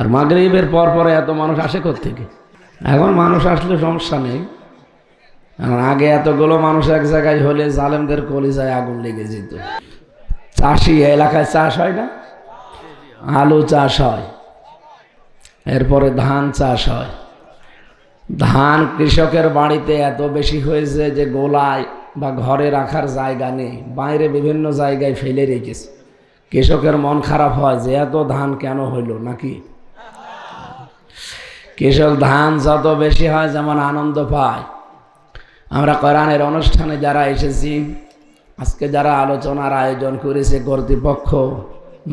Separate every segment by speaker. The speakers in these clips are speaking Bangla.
Speaker 1: আর মাগরিবের পর পরে এত মানুষ আসে কোত্থেকে? এখন মানুষ আসলে সমস্যা নেই, আগে এতগুলো মানুষ এক জায়গায় হলে জালেমদের কলিজায় আগুন লেগে যেত। চাষি এলাকায় চাষ হয় না, আলু চাষ হয়, এরপরে ধান চাষ হয়। ধান কৃষকের বাড়িতে এত বেশি হয়েছে যে গোলায় বা ঘরে রাখার জায়গা নেই, বাইরে বিভিন্ন জায়গায় ফেলে রেখেছে। কৃষকের মন খারাপ হয় যে এত ধান কেন হইল নাকি। কৃষক ধান যত বেশি হয় যেমন আনন্দ পায়। আমরা কোরআনের অনুষ্ঠানে যারা এসেছি, আজকে যারা আলোচনার আয়োজন করেছে কর্তৃপক্ষ,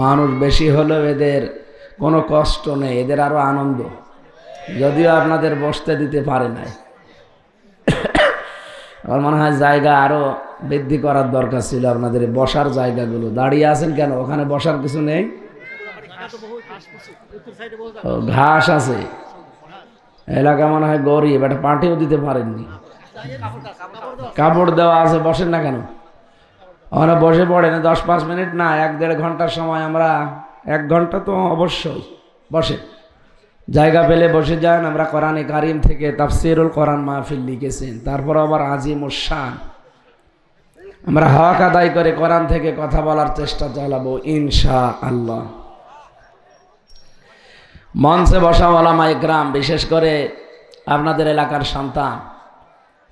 Speaker 1: মানুষ বেশি হলেও এদের কোনো কষ্ট নেই, এদের আরো আনন্দ। যদিও আপনাদের বসতে দিতে পারে নাই, আমার মনে হয় জায়গা আরো বৃদ্ধি করার দরকার ছিল আপনাদের বসার জায়গাগুলো। দাঁড়িয়ে আছেন কেন? ওখানে বসার কিছু নেই, ঘাস আছে। এলাকা মনে হয় গরিব, একটা পার্টিও দিতে পারেননি, কাপড় দেওয়া আছে, বসেন না কেন? ওখানে বসে পড়েন 10-5 মিনিট না, 1-1.5 ঘন্টার সময়। আমরা 1 ঘন্টা তো অবশ্যই বসে, জায়গা পেলে বসে যান। আমরা কোরআনে কারিম থেকে তাফসিরুল কোরআন মাহফিল লিখেছেন, তারপর আবার আজিমুস শান। আমরা হক আদায় করে কোরআন থেকে কথা বলার চেষ্টা চালাবো ইনশাআল্লাহ। মঞ্চে বসা ওলামা ইকরাম, বিশেষ করে আপনাদের এলাকার সন্তান,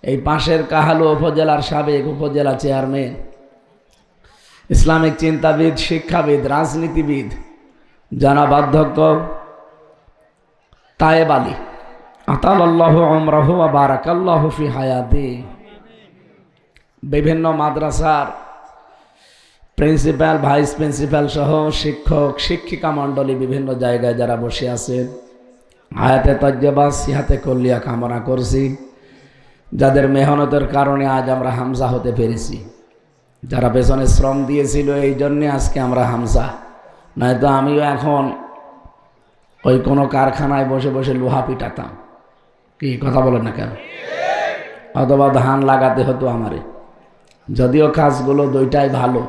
Speaker 1: এই পাশের কাহালু উপজেলার সাবেক উপজেলা চেয়ারম্যান, ইসলামিক চিন্তাবিদ, শিক্ষাবিদ, রাজনীতিবিদ জনাব অধ্যক্ষ তায়েব আলী, আতালাল্লাহু উমরাহু ওয়া বারাকাল্লাহু ফি হায়াতি, বিভিন্ন মাদ্রাসার প্রিন্সিপাল, ভাইস প্রিন্সিপাল সহ শিক্ষক শিক্ষিকা মণ্ডলী বিভিন্ন জায়গায় যারা বসে আছেন, হায়াতে তজ্জবা সিহাতে কল্লিয়া কামনা করছি। যাদের মেহনতের কারণে আজ আমরা হামজা হতে পেরেছি, যারা পেছনে শ্রম দিয়েছিল, এই জন্যে আজকে আমরা হামজা। নয়তো আমিও এখন ওই কোনো কারখানায় বসে বসে লোহা পিটাতাম। কি কথা বলেন না কেন? অথবা ধান লাগাতে হতো আমারে। যদিও কাজগুলো দুইটাই ভালো।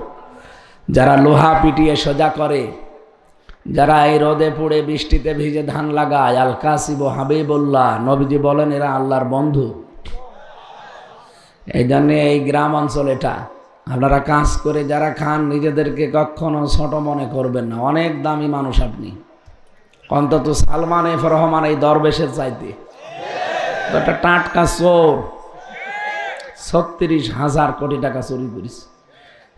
Speaker 1: যারা লোহা পিটিয়ে সোজা করে, যারা এই রোদে পুড়ে বৃষ্টিতে ভিজে ধান লাগায়, আল কাসিব হাবিবুল্লাহ, নবীজি বলেন এরা আল্লাহর বন্ধু। এই জন্যে এই গ্রাম অঞ্চল এটা, আপনারা কাজ করে যারা খান, নিজেদেরকে কখনো ছোট মনে করবেন না। অনেক দামি মানুষ আপনি, অন্তত সালমান এফ রহমান এই দরবেশের চাইতে। একটা টাটকা চোর 36,000 কোটি টাকা চুরি করেছে।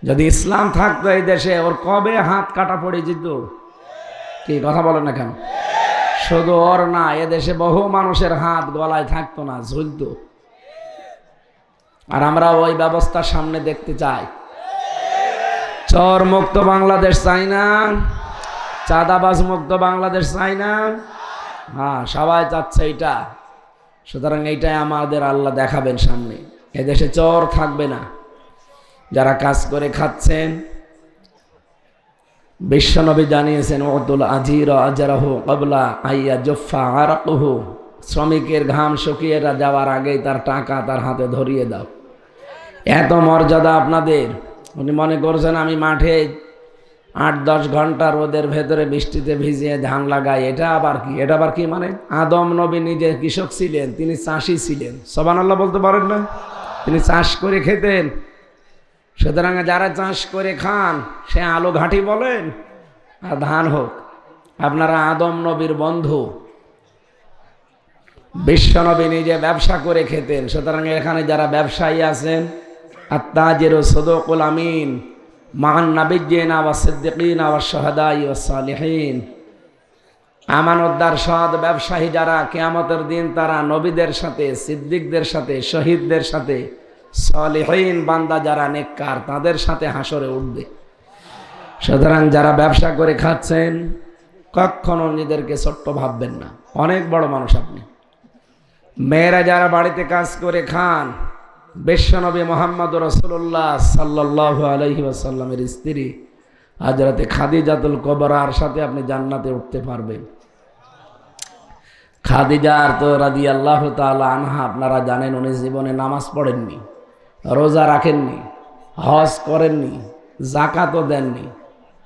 Speaker 1: যদি ইসলাম থাকতো এই দেশে, ওর কবে হাত কাটা পড়ে যেত। কি কথা বলেন না কেন? শুধু ওর না, এদেশে বহু মানুষের হাত গলায় থাকতো না, ঝুলতো। আর আমরা ওই ব্যবস্থার সামনে দেখতে চাই। চোর মুক্ত বাংলাদেশ চাই না, চাঁদাবাজ মুক্ত বাংলাদেশ চাই না। হ্যাঁ, সবাই চাচ্ছে এটা। সুতরাং এইটাই আমাদের আল্লাহ দেখাবেন সামনে। এদেশে চোর থাকবে না। যারা কাজ করে খাচ্ছেন, বিশ্বনবী জানিয়েছেন উতুল আজির আজরাহু ক্বাবলা আইয়া জুফা আরাকুহু, শ্রমিকের ঘাম শুকিয়ে যাওয়ার আগেই তার টাকা তার হাতে ধরিয়ে দাও। এত মর্যাদা আপনাদের। উনি মনে করছেন আমি মাঠে 8-10 ঘন্টা রোদের ভেতরে বৃষ্টিতে ভিজিয়ে ধান লাগাই, এটা আবার কি? এটা আবার কি মানে? আদম নবী নিজে কৃষক ছিলেন, তিনি চাষি ছিলেন। সুবহানাল্লাহ বলতে পারেন না? তিনি চাষ করে খেতেন। সুতরাং যারা চাষ করে খান, সে আলু ঘাটি বলেন আর ধান হোক, আপনারা আদম নবীর বন্ধু। বিশ্বনবী নিজে ব্যবসা করে খেতেন। সুতরাং এখানে যারা ব্যবসায়ী আছেন, আত-তাজিরু সাদুকুল আমিন মান নাবিয়্যিনা ওয়াস সিদ্দিকিনা ওয়াস শুহাদাই ওয়াস সালিহিন, আমানতদার সৎ ব্যবসায়ী যারা, কিয়ামতের দিন তারা নবীদের সাথে, সিদ্দিকদের সাথে, শহীদদের সাথে, সালিহিন বান্দা যারা নেককার, তাদের সাথে হাসরে উঠবে। সুতরাং যারা ব্যবসা করে খাচ্ছেন, কখনো নিজেদেরকে ছোট্ট ভাববেন না, অনেক বড় মানুষ আপনি। মেয়েরা যারা বাড়িতে কাজ করে খান, বিশ্বনবী মুহাম্মদ রাসূলুল্লাহ সাল্লাল্লাহু আলাইহি ওয়াসাল্লামের স্ত্রী হযরতে খাদিজাতুল কুবরার সাথে আপনি জান্নাতে উঠতে পারবেন। খাদিজার তো রাদিয়াল্লাহু তাআলা আনহা, আপনারা জানেন উনি জীবনে নামাজ পড়েননি, রোজা রাখেননি, হজ করেননি, যাকাতও দেননি,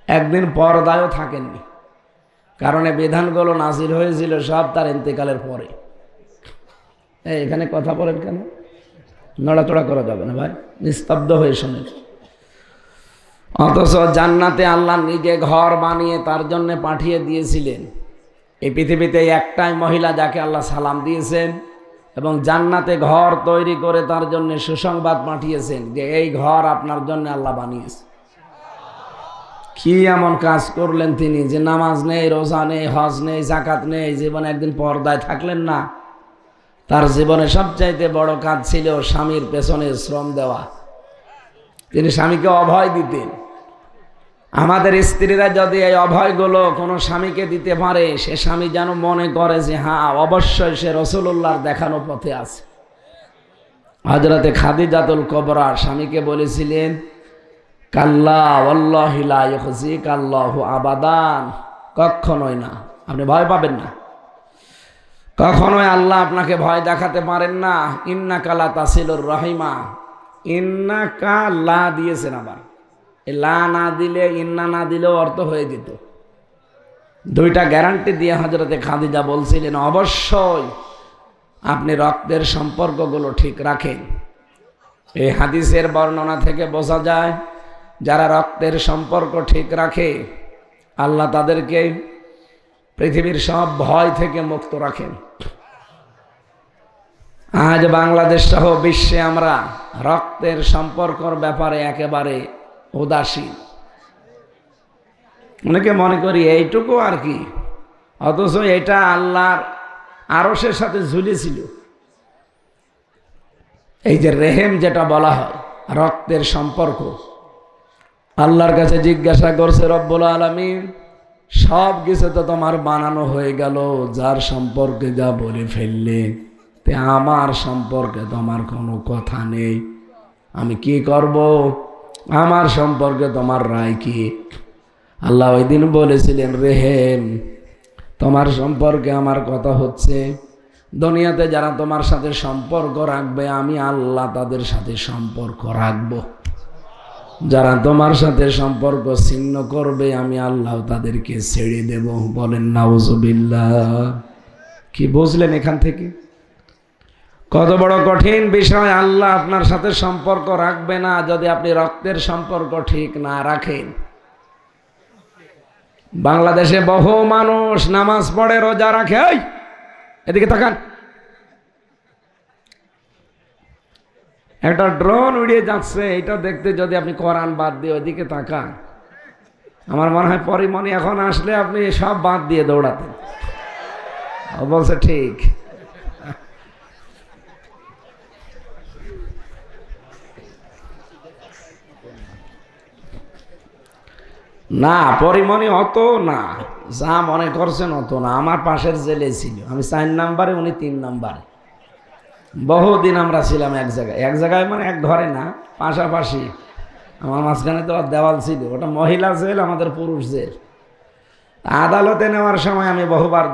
Speaker 1: একদিন পর্দায়ও থাকেননি। কারণে বিধানগুলো নাজিল হয়েছিল সব তার ইন্তেকালের পরে। এখানে কথা বলেন কেন? নড়াচড়া করা যাবে না ভাই, নিস্তব্ধ হয়ে শোনেন। অথচ জান্নাতে আল্লাহ নিজে ঘর বানিয়ে তার জন্য পাঠিয়ে দিয়েছিলেন। এই পৃথিবীতে একটাই মহিলা যাকে আল্লাহ সালাম দিয়েছেন এবং জান্নাতে ঘর তৈরি করে তার জন্য সুসংবাদ পাঠিয়েছেন যে এই ঘর আপনার জন্য আল্লাহ বানিয়েছে। কি এমন কাজ করলেন তিনি যে নামাজ নেই, রোজা নেই, হজ নেই, জাকাত নেই, জীবনে একদিন পর্দায় থাকলেন না? তার জীবনে সবচাইতে বড় কাজ ছিল স্বামীর পেছনে শ্রম দেওয়া। তিনি স্বামীকে অভয় দিতেন। আমাদের স্ত্রীরা যদি এই অভয়গুলো কোনো স্বামীকে দিতে পারে, সে স্বামী যেন মনে করে যে হ্যাঁ অবশ্যই সে রাসূলুল্লাহর দেখানো পথে আছে। হযরতে খাদিজাতুল কুবরা স্বামীকে বলেছিলেন, কাল্লা ওয়াল্লাহি লা ইউখজিকা আল্লাহু আবাদান, কখনোই না, আপনি ভয় পাবেন না, কখনোই আল্লাহ আপনাকে ভয় দেখাতে পারেন না। ইন্নাকা লা তাসিলুর রাহিমা, ইন্নাকা লা দিয়েছেন, আবার এই লা না দিলে ইন্না না দিলেও অর্থ হয়ে যেত। দুইটা গ্যারান্টি দিয়ে হযরতে খাদিজা বলছিলেন অবশ্যই আপনি রক্তের সম্পর্কগুলো ঠিক রাখেন। এই হাদিসের বর্ণনা থেকে বোঝা যায় যারা রক্তের সম্পর্ক ঠিক রাখে আল্লাহ তাদেরকে পৃথিবীর সব ভয় থেকে মুক্ত রাখেন। আজ বাংলাদেশ সহ বিশ্বে আমরা রক্তের সম্পর্কর ব্যাপারে একেবারে উদাসীন। অনেকে মনে করি এইটুকু আর কি, অথচ এটা আল্লাহর আরশের সাথে ঝুলেছিল। এই যে রেহেম যেটা বলা হয়, রক্তের সম্পর্ক, আল্লাহর কাছে জিজ্ঞাসা করছে রব্বুল আলামিন, সব কিছু তো তোমার বানানো হয়ে গেল, যার সম্পর্কে যা বলে ফেললে, তে আমার সম্পর্কে তোমার কোনো কথা নেই, আমি কি করব? আমার সম্পর্কে তোমার রায় কি? আল্লাহ ওই দিন বলেছিলেন, রেহেম, তোমার সম্পর্কে আমার কথা হচ্ছে, দুনিয়াতে যারা তোমার সাথে সম্পর্ক রাখবে আমি আল্লাহ তাদের সাথে সম্পর্ক রাখবো, যারা তোমার সাথে সম্পর্ক ছিন্ন করবে আমি আল্লাহ তাদেরকে ছেড়ে দেব। বলেন নাউজুবিল্লাহ। কি বুঝলেন এখান থেকে? কত বড় কঠিন বিষয়। আল্লাহ আপনার সাথে সম্পর্ক রাখবে না যদি আপনি রক্তের সম্পর্ক ঠিক না রাখেন। বাংলাদেশে বহু মানুষ নামাজ পড়ে, রোজা রাখে, এই এদিকে তাকান, একটা ড্রোন উড়িয়ে যাচ্ছে, এটা দেখতে যদি আপনি কোরআন বাদ দিয়ে ওইদিকে তাকান, আমার মনে হয় পরিমণি এখন আসলে আপনি সব বাদ দিয়ে দৌড়াতেন। ও বলছে ঠিক। না, পরিমণি অত না, যা মনে করছেন অত না। আমার পাশের জেলে ছিল, আমি 4 নাম্বারে, উনি 3 নাম্বারে। বহুদিন আমরা ছিলাম এক জায়গায়, এক জায়গায় মানে এক ঘরে না, পাশাপাশি। আমার মাঝখানে তো দেওয়াল ছিল, ওটা মহিলা জেল, আমাদের পুরুষ জেল। আদালতে নেওয়ার সময় আমি বহুবার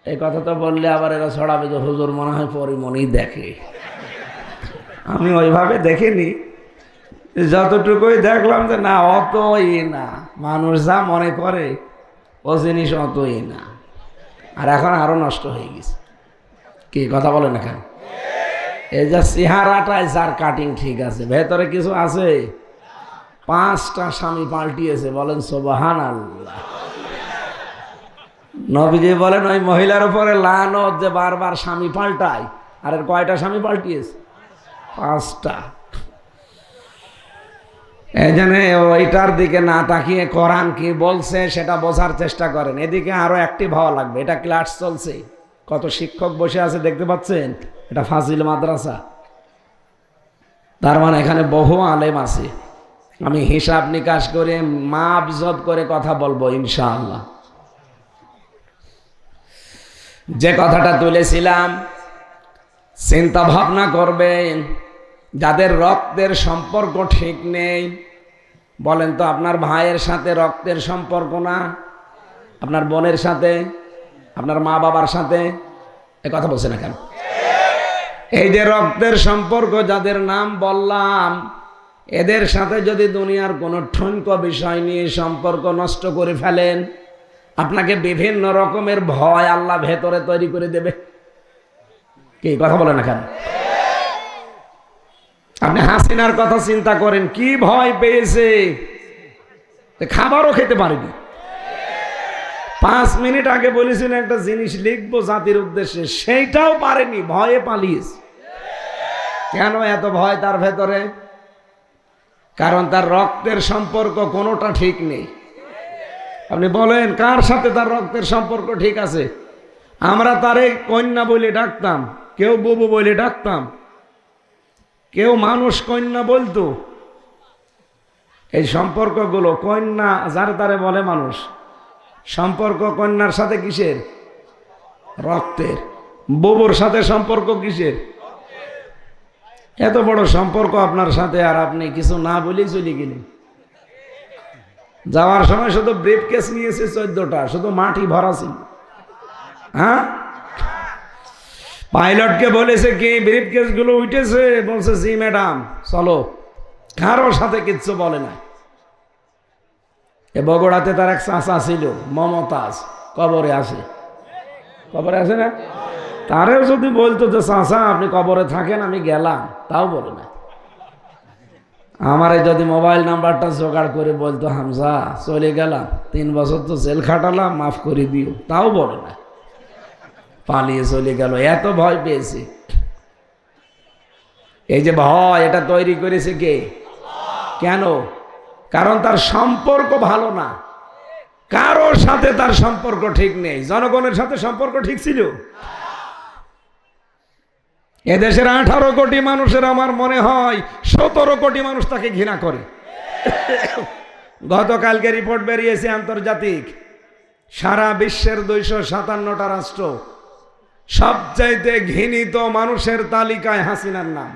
Speaker 1: এই কথা তো বললে আবার এরা ছড়াবে যে হুজুর মনে হয় পরিমণি দেখে। আমি ওইভাবে দেখিনি, যতটুকুই দেখলাম যে না অতই না, মানুষ যা মনে করে ও জিনিস অতই না। আর এখন আরো নষ্ট হয়ে গেছে। কি কথা বলেন এখানে? এই যে চেহারাটায় যার কাটিং ঠিক আছে, ভেতরে কিছু আছে। 5টা স্বামী পাল্টিয়েছে, বলেন সুবহানাল্লাহ। নবীজি বলেন ওই মহিলার উপরে লানত যে বারবার স্বামী পাল্টায়। আর এর কয়টা স্বামী পাল্টিয়েছে? 5টা। এই জন্য ওইটার দিকে না তাকিয়ে কোরআন কি বলছে সেটা বোঝার চেষ্টা করেন। এদিকে আরো অ্যাক্টিভ হওয়া লাগবে। এটা ক্লাস চলছে, কত শিক্ষক বসে আছে দেখতে পাচ্ছেন, এটা ফাজিল মাদ্রাসা। তার মানে এখানে বহু আলেম আছে। আমি হিসাব নিকাশ করে মাপজব করে কথা বলবো ইনশাআল্লাহ। যে কথাটা তুলেছিলাম, চিন্তা ভাবনা করবেন যাদের রক্তের সম্পর্ক ঠিক নেই। বলেন তো, আপনার ভাইয়ের সাথে রক্তের সম্পর্ক না, আপনার বোনের সাথে, আপনার মা বাবার সাথে, এ কথা বলছে না কেন? এই যে রক্তের সম্পর্ক যাদের নাম বললাম, এদের সাথে যদি দুনিয়ার কোনো ঠুনকো বিষয় নিয়ে সম্পর্ক নষ্ট করে ফেলেন, আপনাকে বিভিন্ন রকমের ভয় আল্লাহ ভেতরে তৈরি করে দেবে। কি কথা বলেন না কেন? আপনি হাসিনার কথা চিন্তা করেন, কি ভয় পেয়েছে, খাবারও খেতে পারেনি। 5 মিনিট আগে বলেছিলেন একটা জিনিস লিখবো জাতির উদ্দেশ্যে, সেইটাও পারেনি, ভয়ে পালিয়েছে। কেন এত ভয় তার ভেতরে? কারণ তার রক্তের সম্পর্ক কোনোটা ঠিক নেই। আপনি বলেন কার সাথে তার রক্তের সম্পর্ক ঠিক আছে? আমরা তারে কন্যা বলে ডাকতাম, কেউ বুবু বলে ডাকতাম, কেউ মানুষ কন্যা বলতো। এই সম্পর্কগুলো কন্যা যারে তারে বলে মানুষ, সম্পর্ক কন্যার সাথে কিসের? রক্তের। বুবুর সাথে সম্পর্ক কিসের? এত বড় সম্পর্ক আপনার সাথে, আর আপনি কিছু না বলেই চলে গেলেন। যাওয়ার সময় শুধু ব্রিফকেস নিয়েছে 14টা, শুধু মাটি ভরা ছিল। হ্যাঁ, পাইলটকে বলেছে কি ব্রিফকেস গুলো উঠেছে? বলছে জি ম্যাডাম, চলো। কারোর সাথে কিচ্ছু বলে না। এ বগুড়াতে তার এক চাচা ছিল মমতাজ, কবরে আছে, কবরে আছে না? তারেও যদি বলতো যে চাচা আপনি কবরে থাকেন, আমি গেলাম, তাও বলে না। আমারে যদি মোবাইল নাম্বারটা জোগাড় করে বলতো হামজা চলে গেলাম, 3 বছর তো জেল খাটালাম, মাফ করে দিও, তাও বলে না, পালিয়ে চলে গেল। এত ভয় পেয়েছে। এই যে ভয়, এটা তৈরি করেছে কে? কেন? কারণ তার সম্পর্ক ভালো না, কারোর সাথে তার সম্পর্ক ঠিক নেই। জনগণের সাথে সম্পর্ক ঠিক ছিল? এদেশের 18 কোটি মানুষের আমার মনে হয় 17 কোটি মানুষ তাকে ঘৃণা করে। গতকালকে রিপোর্ট বেরিয়েছে আন্তর্জাতিক, সারা বিশ্বের 257টা রাষ্ট্র সবচাইতে ঘৃণিত মানুষের তালিকায় হাসিনার নাম।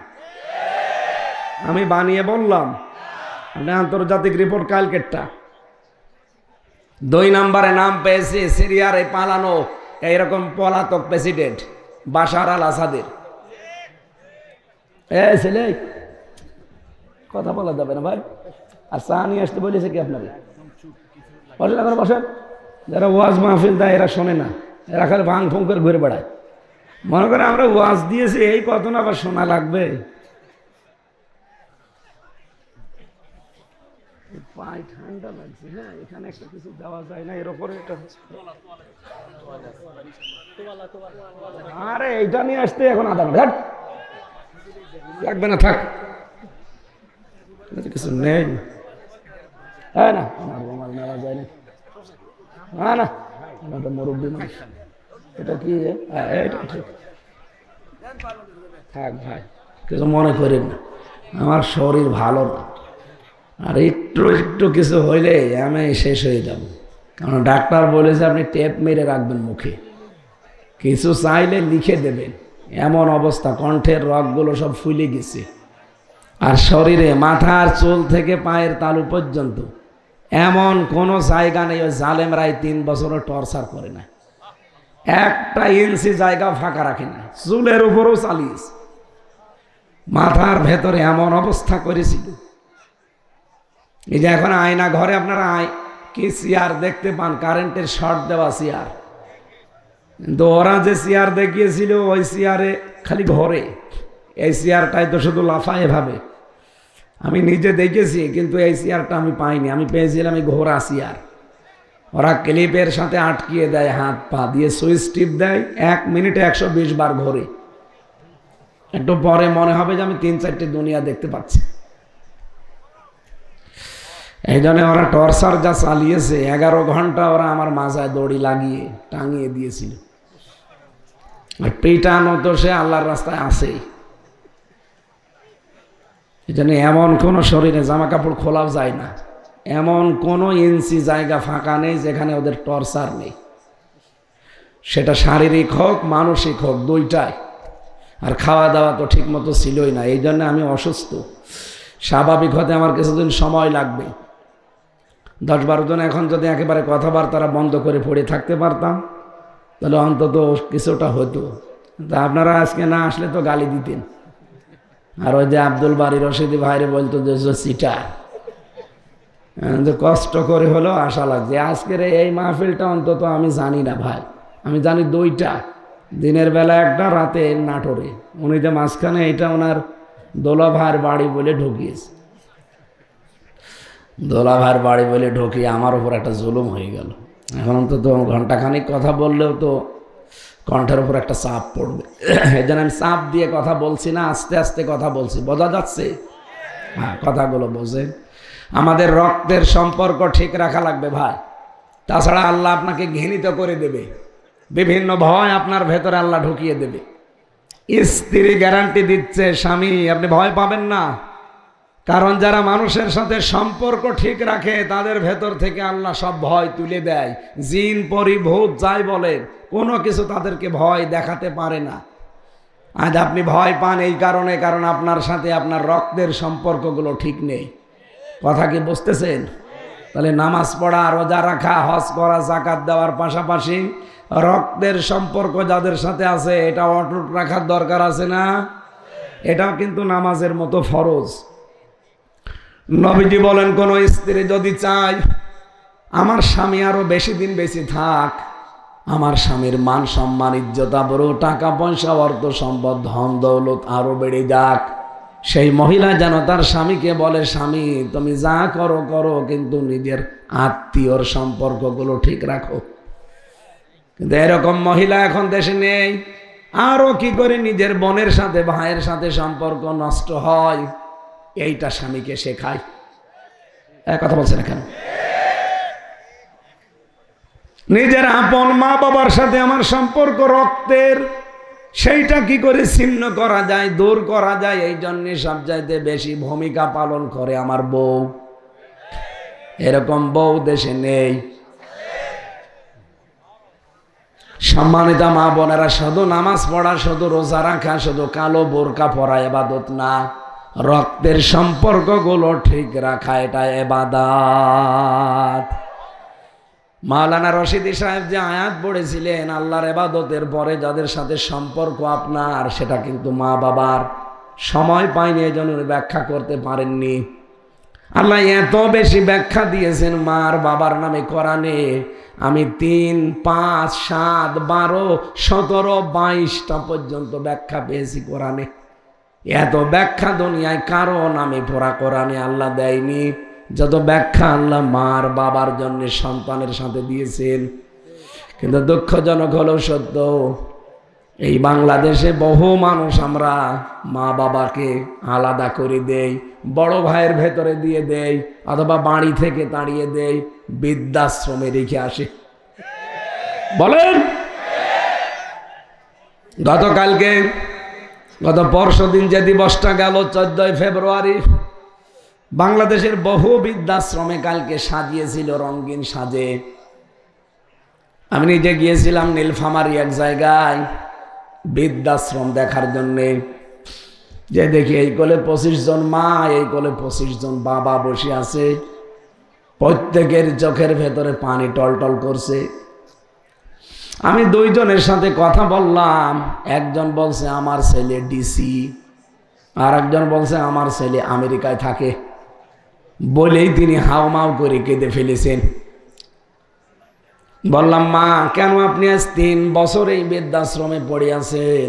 Speaker 1: আমি বানিয়ে বললাম? আন্তর্জাতিক রিপোর্ট কালকেরটা। 2 নম্বরে নাম পেয়েছে সিরিয়ার এই পালানো এইরকম পলাতক প্রেসিডেন্ট বাশার আল আসাদের। ছেলে কথা বলা যাবে না ভাই। আর চা নিয়ে আসতে বলেছে কি আপনাকে? বসেন, এখন বসেন। যারা ওয়াজ মাহফিল দেয় এরা শোনে না, এরা খালি ভাঙ ফুং করে ঘুরে বেড়ায়। মনে করে আমরা ওয়াজ দিয়েছি, এই কত না আবার শোনা লাগবে। পায়ে ঠান্ডা লাগছে। হ্যাঁ, এখানে একটা কিছু দেওয়া যায় না, এর উপরে এটা। আরে এইটা নিয়ে আসতে এখন আধা ঘন্টা লাগবে না, থাক, কিছু নেই। হ্যাঁ না, আমার নেওয়া যায় না। হ্যাঁ না, এটা মুরব্বী মানুষ, এটা কি? এটা ঠিক, থাক ভাই, কিছু মনে করেন না, আমার শরীর ভালো না, আর একটু একটু কিছু হইলে আমি শেষ হয়ে যাব। কারণ ডাক্তার বলেছে আপনি টেপ মেরে রাখবেন মুখে, কিছু চাইলে লিখে দেবেন। এমন অবস্থা, কণ্ঠের রগগুলো সব ফুলে গেছে, আর শরীরে মাথার চুল থেকে পায়ের তালু পর্যন্ত এমন কোনো জায়গা নেই ওই জালেমরাই 3 বছরও টর্চার করে না, 1 ইঞ্চি জায়গা ফাঁকা রাখে না, চুলের উপরও চালিয়েছে। মাথার ভেতরে এমন অবস্থা করেছিল। এই যে এখন আয়না ঘরে আপনারা কি চেয়ার দেখতে পান, কারেন্টের শর্ট দেওয়া চেয়ার, কিন্তু ওরা যে চেয়ার দেখিয়েছিল ওই চেয়ারে খালি ঘরে, এই চেয়ারটাই তো শুধু লাফায় এভাবে। আমি নিজে দেখেছি, কিন্তু এই চেয়ারটা আমি পাইনি, আমি পেয়েছিলাম এই ঘোড়া চেয়ার। ওরা ক্লিপের সাথে আটকিয়ে দেয়, হাত পা দিয়ে সুইচ টিপ দেয়, 1 মিনিটে 120 বার ঘোরে। একটু পরে মনে হবে যে আমি 3-4টে দুনিয়া দেখতে পাচ্ছি। এই জন্য ওরা টর্চার যা চালিয়েছে, 11 ঘন্টা ওরা আমার মাজায় দড়ি লাগিয়ে টাঙিয়ে দিয়েছিল। আর পেটানো তো সে আল্লাহর রাস্তায় আসেই। এই জন্য এমন কোনো শরীরে জামা কাপড় খোলাও যায় না, এমন কোনো ইঞ্চি জায়গা ফাঁকা নেই যেখানে ওদের টর্চার নেই, সেটা শারীরিক হোক মানসিক হোক, দুইটাই। আর খাওয়া দাওয়া তো ঠিক মতো ছিলই না, এই জন্য আমি অসুস্থ। স্বাভাবিক হতে আমার কিছুদিন সময় লাগবে। 10-12 জন এখন যদি একেবারে কথাবার্তা বন্ধ করে পড়ে থাকতে পারতাম, তাহলে অন্তত কিছুটা হতো। তা আপনারা আজকে না আসলে তো গালি দিতেন। আর ওই যে আব্দুল বারী রশিদি ভাইরে বলতো যে চিটার, যে কষ্ট করে হলেও আশা লাগছে। আজকের এই মাহফিলটা অন্তত আমি জানি না ভাই, আমি জানি দুইটা, দিনের বেলা একটা, রাতে নাটোরে। উনি যে মাঝখানে এটা ওনার দোলা ভাইয়ের বাড়ি বলে ঢুকিয়েছে, দোলা ভাইয়ের বাড়ি বলে ঢুকিয়ে আমার উপর একটা জুলুম হয়ে গেল। এখন অন্তত ঘন্টাখানিক কথা বললেও তো কণ্ঠের উপর একটা চাপ পড়বে। এই জন্য আমি চাপ দিয়ে কথা বলছি না, আস্তে আস্তে কথা বলছি। বোঝা যাচ্ছে? হ্যাঁ, কথাগুলো বোঝেন। আমাদের রক্তের সম্পর্ক ঠিক রাখা লাগবে ভাই, তাছাড়া আল্লাহ আপনাকে ঘৃণিত করে দেবে, বিভিন্ন ভয় আপনার ভেতরে আল্লাহ ঢুকিয়ে দেবে। স্ত্রী গ্যারান্টি দিচ্ছে, স্বামী আপনি ভয় পাবেন না, কারণ যারা মানুষের সাথে সম্পর্ক ঠিক রাখে তাদের ভেতর থেকে আল্লাহ সব ভয় তুলে দেয়। জিন পরি ভূত যাই বলে, কোনো কিছু তাদেরকে ভয় দেখাতে পারে না। আজ আপনি ভয় পান এই কারণে, কারণ আপনার সাথে আপনার রক্তের সম্পর্কগুলো ঠিক নেই। কথা কি বুঝতেছেন? তাহলে নামাজ পড়া, রোজা রাখা, হজ করা, যাকাত দেওয়ার পাশাপাশি রক্তের সম্পর্ক যাদের সাথে আছে এটা অটুট রাখার দরকার আছে না? এটাও কিন্তু নামাজের মতো ফরজ। নবীজি বলেন, কোন স্ত্রী যদি চায় আমার স্বামী আরো বেশি দিন বেঁচে থাক, আমার স্বামীর মান সম্মান ইজ্জত আবরু টাকা পয়সা অর্থ সম্পদ ধন দৌলত আরো বেড়ে যাক, সেই মহিলা যেন তার স্বামীকে বলে, স্বামী তুমি যা করো করো, কিন্তু নিজের আত্মীয়র সম্পর্কগুলো ঠিক রাখো। কিন্তু এরকম মহিলা এখন দেশে নেই। আরো কি করে নিজের বোনের সাথে ভাইয়ের সাথে সম্পর্ক নষ্ট হয়, এইটা স্বামীকে শেখায়। কথা বলছেন কেন? নিজের আপন মা বাবার সাথে আমার সম্পর্ক রক্তের, সেইটা কি করে ছিন্ন করা যায়, দূর করা যায়, এই জন্য সবচাইতে বেশি ভূমিকা পালন করে আমার বউ। এরকম বউ দেশে নেই। সম্মানিত মা বোনেরা, শুধু নামাজ পড়া, শুধু রোজা রাখা, শুধু কালো বোরকা পরা ইবাদত না, রক্তের সম্পর্কগুলো ঠিক রাখা এটা ইবাদত। মাওলানা রশিদি সাহেব যে আয়াত পড়েছিলেন, আল্লাহর ইবাদতের পরে যাদের সাথে সম্পর্ক আপনার, সেটা কিন্তু মা বাবার। সময় পাইনি এজন্য ব্যাখ্যা করতে পারেননি। আল্লাহ এত বেশি ব্যাখ্যা দিয়েছেন মার বাবার নামে কোরআনে, আমি 3, 5, 7, 12, 17, 22টা পর্যন্ত ব্যাখ্যা পেয়েছি কোরআনে। এত ব্যাখ্যা দুনিয়ায় কারো নামে পড়া কোরআনে আল্লাহ দেয়নি যত ব্যাখ্যা আল্লাহ মার বাবার জন্য সন্তানের সাথে দিয়েছেন। কিন্তু দুঃখজনক হলেও সত্য, এই বাংলাদেশে বহু মানুষ আমরা মা বাবাকে আলাদা করে দেই, বড় ভাইয়ের ভেতরে দিয়ে দেই, অথবা বাড়ি থেকে তাড়িয়ে দেই, বৃদ্ধাশ্রমে রেখে আসে। বলেন, গত পরশুদিন যে দিবসটা গেল 14 ফেব্রুয়ারি, বাংলাদেশের বহু বৃদ্ধাশ্রমে কালকে সাজিয়েছিল রঙিন সাজে। আমি নিজে গিয়েছিলাম নীলফামারী এক জায়গায় বৃদ্ধাশ্রম দেখার জন্যে। যে দেখি এই কোলে 25 জন মা, এই কোলে 25 জন বাবা বসে আছে, প্রত্যেকের চোখের ভেতরে পানি টলটল করছে। আমি 2 জনের সাথে কথা বললাম, একজন বলছে আমার ছেলে ডিসি, আর একজন বলছে আমার ছেলে আমেরিকায় থাকে, বলেই তিনি হাউমাউ করে কেঁদে ফেলেছেন। বললাম, মা কেন আপনি আজ 3 বছর এই বৃদ্ধাশ্রমে পড়ে আছেন?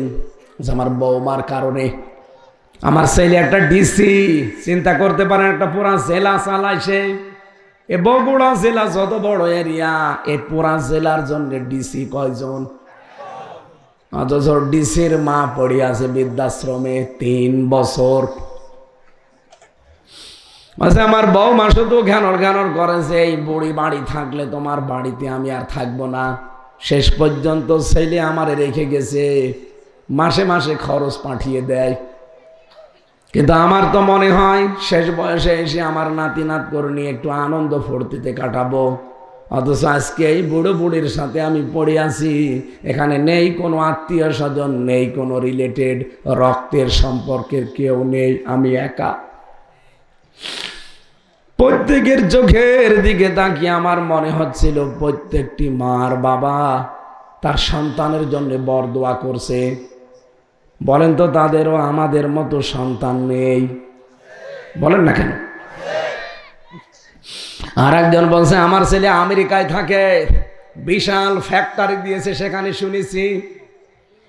Speaker 1: আমার বৌমার কারণে। আমার ছেলে একটা ডিসি, চিন্তা করতে পারেন, একটা পুরা জেলা চালাইছে। এ বগুড়া জেলা যত বড় এরিয়া, এই পুরা জেলার জন্য ডিসি কয়জন? অথচ ডিসির মা পড়ে আছে বৃদ্ধাশ্রমে 3 বছর। আমার বৌমা শুধু ঘ্যানর করেছে, এই বুড়ি বাড়ি থাকলে তোমার বাড়িতে আমি আর থাকবো না। শেষ পর্যন্ত ছেলে আমারে রেখে গেছে, মাসে মাসে খরচ পাঠিয়ে দেয়। কিন্তু আমার তো মনে হয় শেষ বয়সে এসে আমার নাতি নাত করে নিয়ে একটু আনন্দ ফুর্তিতে কাটাবো, অথচ আজকে এই বুড়ো বুড়ির সাথে আমি পড়ে আছি। এখানে নেই কোনো আত্মীয় স্বজন, নেই কোনো রিলেটেড, রক্তের সম্পর্কের কেউ নেই, আমি একা। প্রত্যেকের চোখের দিকে তাকিয়ে আমার মনে হচ্ছিল প্রত্যেকটি মার বাবা তার সন্তানের জন্য বরদোয়া করছে। বলেন তো, তাদেরও আমাদের মতো সন্তান নেই? বলেন না কেন? আর একজন বলছে আমার ছেলে আমেরিকায় থাকে, বিশাল ফ্যাক্টরি দিয়েছে সেখানে শুনেছি।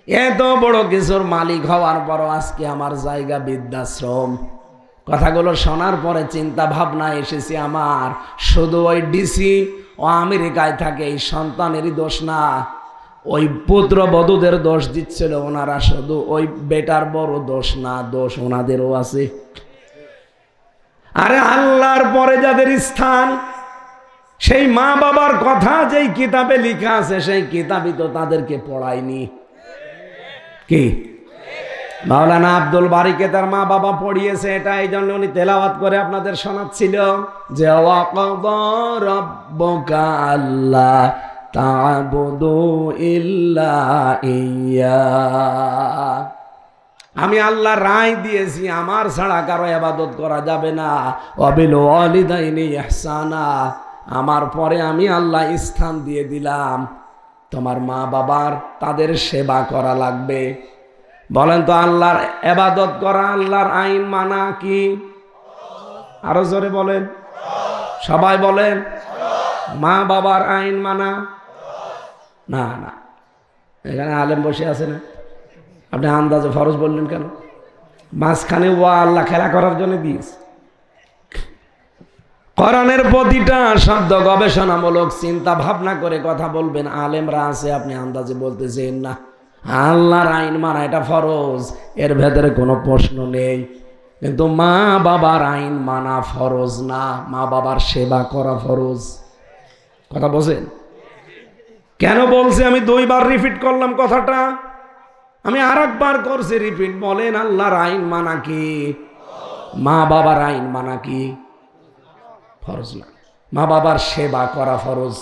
Speaker 1: এত বড় কিছুর মালিক হওয়ার পরও আজকে আমার জায়গা বৃদ্ধাশ্রম। কথাগুলো শোনার পরে চিন্তা ভাবনা এসেছে আমার, শুধু ওই ডিসি ও আমেরিকায় থাকে এই সন্তানেরই দোষ না, ওই পুত্রবধূদের দোষ দিচ্ছিল ওনারা, শুধু ওই বেটার বড় দোষ না, দোষ ওনাদেরও আছে। আরে আল্লাহর পরে যাদের স্থান, সেই মা বাবার কথা যেই কিতাবে লেখা আছে সেই কিতাবই তো তাদেরকে পড়ায়নি। কি মাওলানা আব্দুল বারিকে তার মা বাবা পড়িয়েছে, এটা এই জন্য উনি তেলাওয়াত করে আপনাদের শোনাচ্ছিল যে ওয়াকাদা রাব্বুকা আল্লা তা'বুদু ইল্লা ইয়্যা, আমি আল্লাহ রায় দিয়েছি আমার ছাড়া কারো ইবাদত করা যাবে না। ওয়া বিল ওয়ালিদাইনি ইহসানা, আমার পরে আমি আল্লাহ স্থান দিয়ে দিলাম তোমার মা বাবার, তাদের সেবা করা লাগবে। বলেন তো আল্লাহর ইবাদত করা, আল্লাহর আইন মানা কি? আরো জোরে বলেন, সবাই বলেন। মা বাবার আইন মানা না। না, এখানে আলেম বসে আছে না, আপনি আন্দাজে ফরজ বললেন কেন? মাঝখানে ওয়া আল্লাহ খেলা করার জন্য দিয়েছে। কোরআনের প্রতিটা শব্দ গবেষণামূলক, চিন্তা ভাবনা করে কথা বলবেন। আলেমরা আছে, আপনি আন্দাজে বলতেছেন না। আল্লাহর আইন মানা এটা ফরজ, এর ভেতরে কোনো প্রশ্ন নেই। কিন্তু মা বাবার আইন মানা ফরজ না, মা বাবার সেবা করা ফরজ। কথা বলছেন? কেন বলছে? আমি 2 বার রিপিট করলাম কথাটা, আমি আর একবার করছি রিপিট। বলেন আল্লাহর আইন মানা কি? মা বাবার আইন মানা কি? ফরজ না। মা বাবার সেবা করা ফরজ,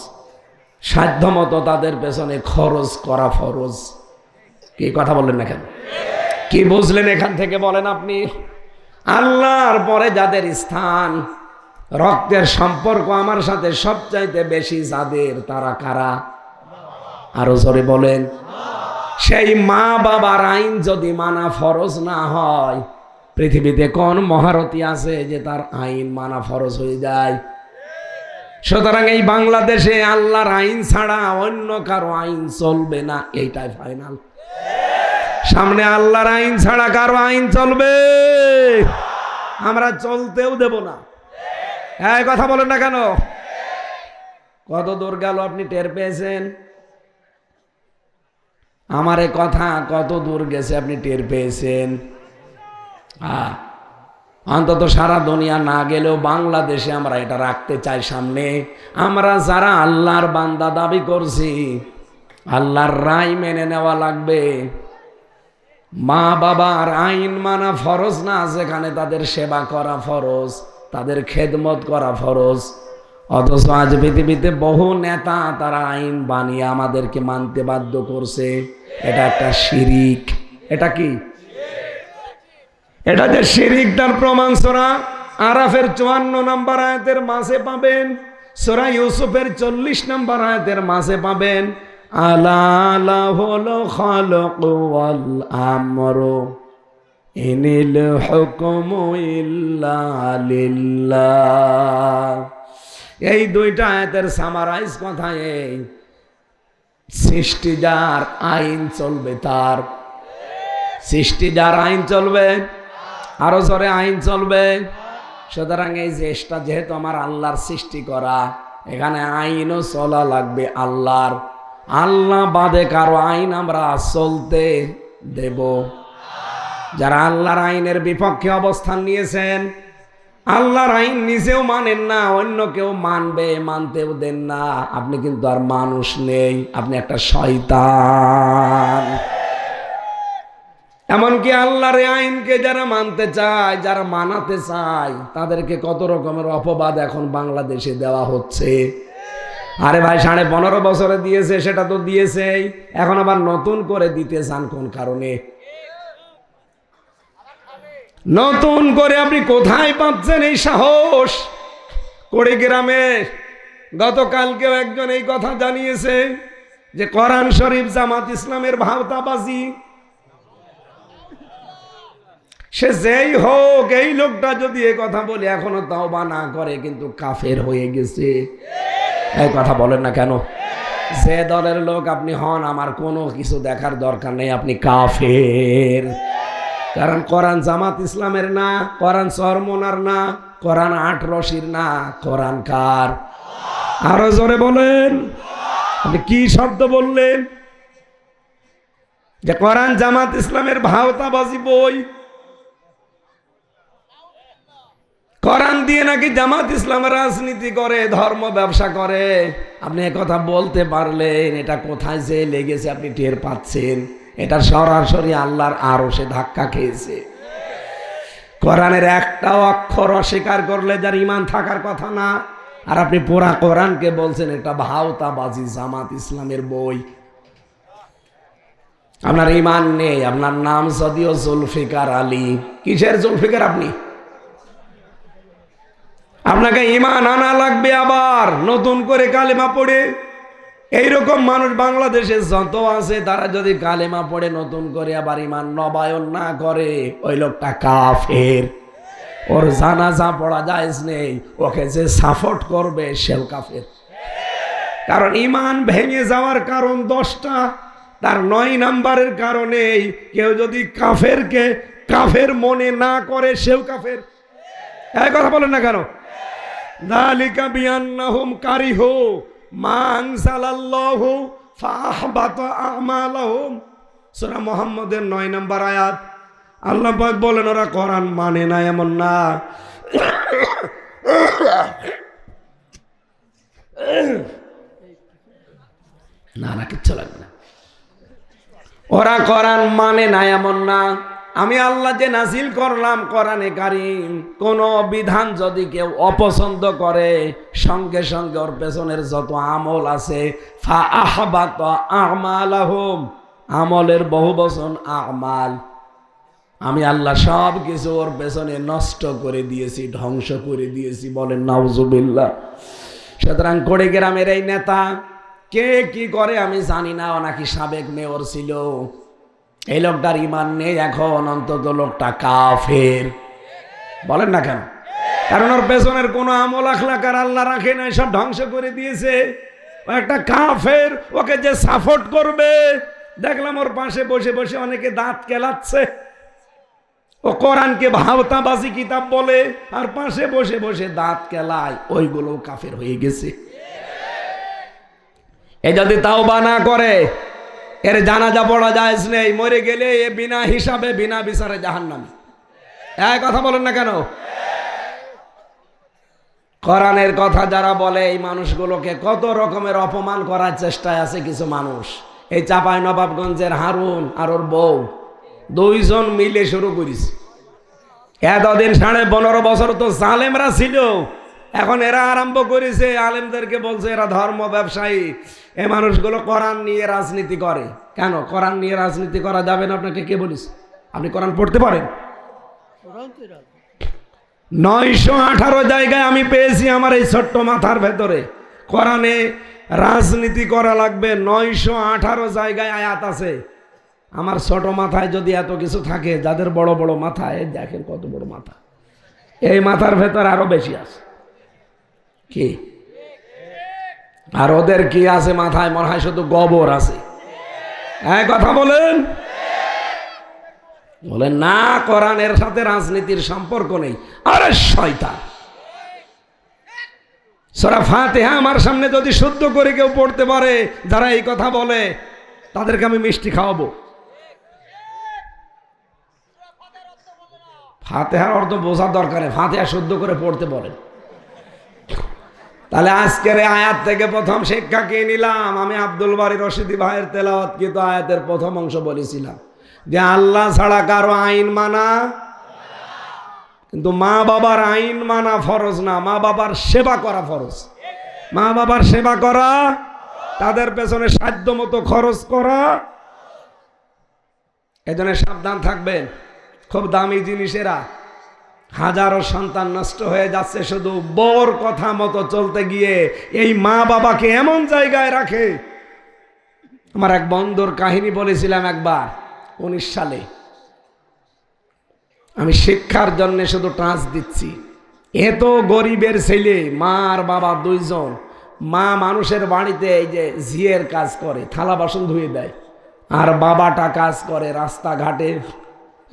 Speaker 1: সাধ্যমতো তাদের পেছনে খরচ করা ফরজ। কি কথা বললেন না কেন? কি বুঝলেন এখান থেকে বলেন আপনি? আল্লাহর পরে যাদের স্থান, রক্তের সম্পর্ক আমার সাথে সবচাইতে বেশি যাদের, তারা কারা? আরো জোরে বলেন। সেই মা বাবার আইন যদি মানা ফরজ না হয়, পৃথিবীতে কোন মহারথী আছে যে তার আইন মানা ফরজ হয়ে যায়? সুতরাং এই বাংলাদেশে আল্লাহর আইন ছাড়া অন্য কারো আইন চলবে না, এইটাই ফাইনাল। সামনে আল্লাহর আইন ছাড়া কারো আইন চলবে, আমরা চলতেও দেব না। এই কথা বলেন না কেন? কত দূর গেল আপনি টের পেয়েছেন? আমার এ কথা কত দূর গেছে আপনি টের পেয়েছেন? অন্তত সারা দুনিয়া না গেলেও বাংলাদেশে আমরা এটা রাখতে চাই সামনে। আমরা যারা আল্লাহর বান্দা দাবি করছি, আল্লাহর রায় মেনে নেওয়া লাগবে। মা বাবার আইন মানা ফরজ না, যেখানে তাদের সেবা করা ফরজ, তাদের খেদমত করা ফরজ। অথচ আজ পৃথিবীতে বহু নেতা তারা আইন বানিয়ে আমাদেরকে মানতে বাধ্য করছে। এটা একটা শিরিক। এটা কি? এটা যে শিরিক তার প্রমাণ সূরা আরাফের 54 নম্বর আয়াতের মাঝে পাবেন, সূরা ইউসুফের 40 নম্বর আয়াতের মাঝে পাবেন। আলা লাহুল খালকু ওয়াল আমরু ইনিল হুকমু ইল্লা লিল্লাহ। এই 2টা আয়াতের সামারাইজ কথা এই, সৃষ্টি যার আইন চলবে তার, সৃষ্টি যার আইন চলবে, আরো জোরে আইন চলবে। সুতরাং এই দেশটা যেহেতু আমার আল্লাহর সৃষ্টি করা, এখানে আইনও চলা লাগবে আল্লাহর। আল্লাহ বাদে কারো আইন আমরা চলতে দেব? যারা আল্লাহর আইনের বিপক্ষে অবস্থান নিয়েছেন, আল্লাহর আইন নিজেও মানেন না, অন্য কেউ মানবে, মানতেও দেন না, আপনি কিন্তু আর মানুষ নেই, আপনি একটা শয়তান। এমনকি আল্লাহর আইনকে যারা মানতে চায়, যারা মানাতে চায়, তাদেরকে কত রকমের অপবাদ এখন বাংলাদেশে দেওয়া হচ্ছে। আরে ভাই 15.5 বছরে দিয়েছে, সেটা তো দিয়েছেই, এখন আবার নতুন করে দিতে চান কোন কারণে? নতুন করে আপনি কোথায় পাচ্ছেন এই সাহস? কুড়িগ্রামে গতকালকেও একজন এই কথা জানিয়েছে যে কোরআন শরীফ জামাত ইসলামের ভাওতাবাজি। সে যেই হোক, এই লোকটা যদি এ কথা বলে এখনো তওবা না করে কিন্তু কাফের হয়ে গেছে। এই কথা বলেন না কেন? যে দলের লোক আপনি হন, আমার কোনো কিছু দেখার দরকার নেই, আপনি কাফের। কারণ কোরআন জামাত ইসলামের না, কোরআন চরমোনার না, কোরআন আট রশির না, কোরআন কার? আরো জোরে বলেন। আপনি কি শব্দ বললেন? যে কোরআন জামাত ইসলামের ভাওতাবাজি বই, কোরআন দিয়ে নাকি জামাত ইসলাম রাজনীতি করে, ধর্ম ব্যবসা করে। আপনি কথা বলতে পারলেন এটা কোথায় যে লেগেছে আপনি টের পাচ্ছেন? এটা সরাসরি আল্লাহর আরশে ধাক্কা খেয়েছে। কোরআনের একটাও অক্ষর অস্বীকার করলে যার ঈমান থাকার কথা না, আর আপনি পুরা কোরআনকে বলছেন এটা ভাওতাবাজি জামাত ইসলামের বই। আপনার ঈমান নেই। আপনার নাম যদিও জুলফিকার আলী, কিসের জুলফিকার আপনি? আপনাকে ঈমান আনা লাগবে, আবার নতুন করে কালেমা পড়ে। এইরকম মানুষ বাংলাদেশে যত আছে, তারা যদি কালেমা পড়ে নতুন করে আবার ঈমান নবায়ন না করে, ওই লোকটা কাফের। ওর জানাজা পড়া জায়েজ নেই, ওকে যে সাপোর্ট করবে সেও কাফের। কারণ ঈমান ভেঙে যাওয়ার কারণ 10টা, তার 9 নাম্বারের কারণে কেউ যদি কাফেরকে কাফের মনে না করে সেও কাফের। এই কথা বলেন না কেন? যালিকা বিআন্নাহুম কারিহু মা আনজালাল্লাহু ফাআহবাতা আমালাহুম। সূরা মুহাম্মদের 9 নম্বর আয়াত। আল্লাহ পাক বলেন ওরা কোরআন মানে না এমন না, না না কিচ্ছু লাগবে না, ওরা কোরআন মানে না এমন না। আমি আল্লাহ যে নাজিল করলাম কোরআনে কারীম, কোন বিধান যদি কেউ অপছন্দ করে, সঙ্গে সঙ্গে ওর পেছনের যত আমল আছে ফাআহবাতা আমালাহুম, আমলের বহুবচন আমাল, আমি আল্লাহ সব কিছু ওর পেছনে নষ্ট করে দিয়েছি, ধ্বংস করে দিয়েছি। বলেন নাউজুবিল্লাহ। সুতরাং কুড়িগ্রামের এই নেতা কে কি করে আমি জানি না, ও নাকি সাবেক মেয়র ছিল। এই লোকটার ঈমান নেই এখন, অন্তত লোকটা কাফের। বলেন না কেন? কারণ ওর পেছনের কোনো আমল আখলাক আর আল্লাহ রাখে না, সব ধ্বংস করে দিয়েছে। ও একটা কাফের, ওকে যে সাপোর্ট করবে, দেখলাম ওর পাশে বসে বসে অনেকে দাঁত কেলাচ্ছে। ও কোরআনকে ভাওতাবাজি কিতাব বলে, আর পাশে বসে বসে দাঁত কেলায়, ওইগুলো কাফের হয়ে গেছে। এ যদি তাওবা না করে, এর জানাজা পড়া জায়েজ নেই, মরে গেলে এ বিনা হিসাবে বিনা বিচারে জাহান্নামী। এই কথা বলেন না কেন? কোরআনের কথা যারা বলে, এই মানুষগুলোকে কত রকমের অপমান করার চেষ্টায় আছে কিছু মানুষ। এই চাঁপাইনবাবগঞ্জের হারুন আর ওর বউ দুইজন মিলে শুরু করিস। এতদিন 15.5 বছর তো জালেমরা ছিল, এখন এরা আরম্ভ করেছে, আলেমদেরকে বলছে এরা ধর্ম ব্যবসায়ী। এই মানুষগুলো কোরআন নিয়ে রাজনীতি করে। কেন কোরআন নিয়ে রাজনীতি করা যাবে না? আপনাকে কে বলিস? আপনি কোরআন পড়তে পারেন? 918 জায়গায় আমি পেয়েছি আমার এই ছোট্ট মাথার ভেতরে কোরআনে রাজনীতি করা লাগবে। 918 জায়গায় আয়াত আছে। আমার ছোট মাথায় যদি এত কিছু থাকে, যাদের বড় বড় মাথা, এই দেখেন কত বড় মাথা, এই মাথার ভেতর আরো বেশি আছে। কি আর ওদের কি আছে মাথায়? মনে হয় শুধু গোবর আছে। এই কথা বলেন। বলেন না, কোরআনের সাথে রাজনীতির সম্পর্ক নেই। আরে শয়তান, সূরা ফাতিহা আমার সামনে যদি শুদ্ধ করে কেউ পড়তে পারে, যারা এই কথা বলে, তাদেরকে আমি মিষ্টি খাওয়াবো। ফাতিহার অর্থ বোঝার দরকার নেই, ফাতিহা শুদ্ধ করে পড়তে বলেন। তাহলে আজকের আয়াত থেকে প্রথম শিক্ষা কি নিলাম? আমি আব্দুল বারী রশিদি ভাইয়ের তেলাওয়াতকৃত আয়াতের প্রথম অংশ বলেছিলাম যে আল্লাহ ছাড়া কারো আইন মানা, কিন্তু মা বাবার আইন মানা ফরজ না, মা বাবার সেবা করা ফরজ। মা বাবার সেবা করা, তাদের পেছনে সাধ্য মতো খরচ করা। এজন্য সাবধান থাকবেন। খুব দামি জিনিসেরা, হাজারো সন্তান নষ্ট হয়ে যাচ্ছে শুধু বউর কথা মতো চলতে গিয়ে। এই মা বাবাকে এমন জায়গায় রাখে। আমার এক বন্ধুর কাহিনী বলেছিলাম একবার, 19 সালে আমি শিক্ষার জন্য শুধু টাচ দিচ্ছি। এত গরিবের ছেলে, মা আর বাবা দুইজন। মা মানুষের বাড়িতে এই যে ঝিয়ের কাজ করে, থালা বাসন ধুয়ে দেয়, আর বাবাটা কাজ করে রাস্তাঘাটে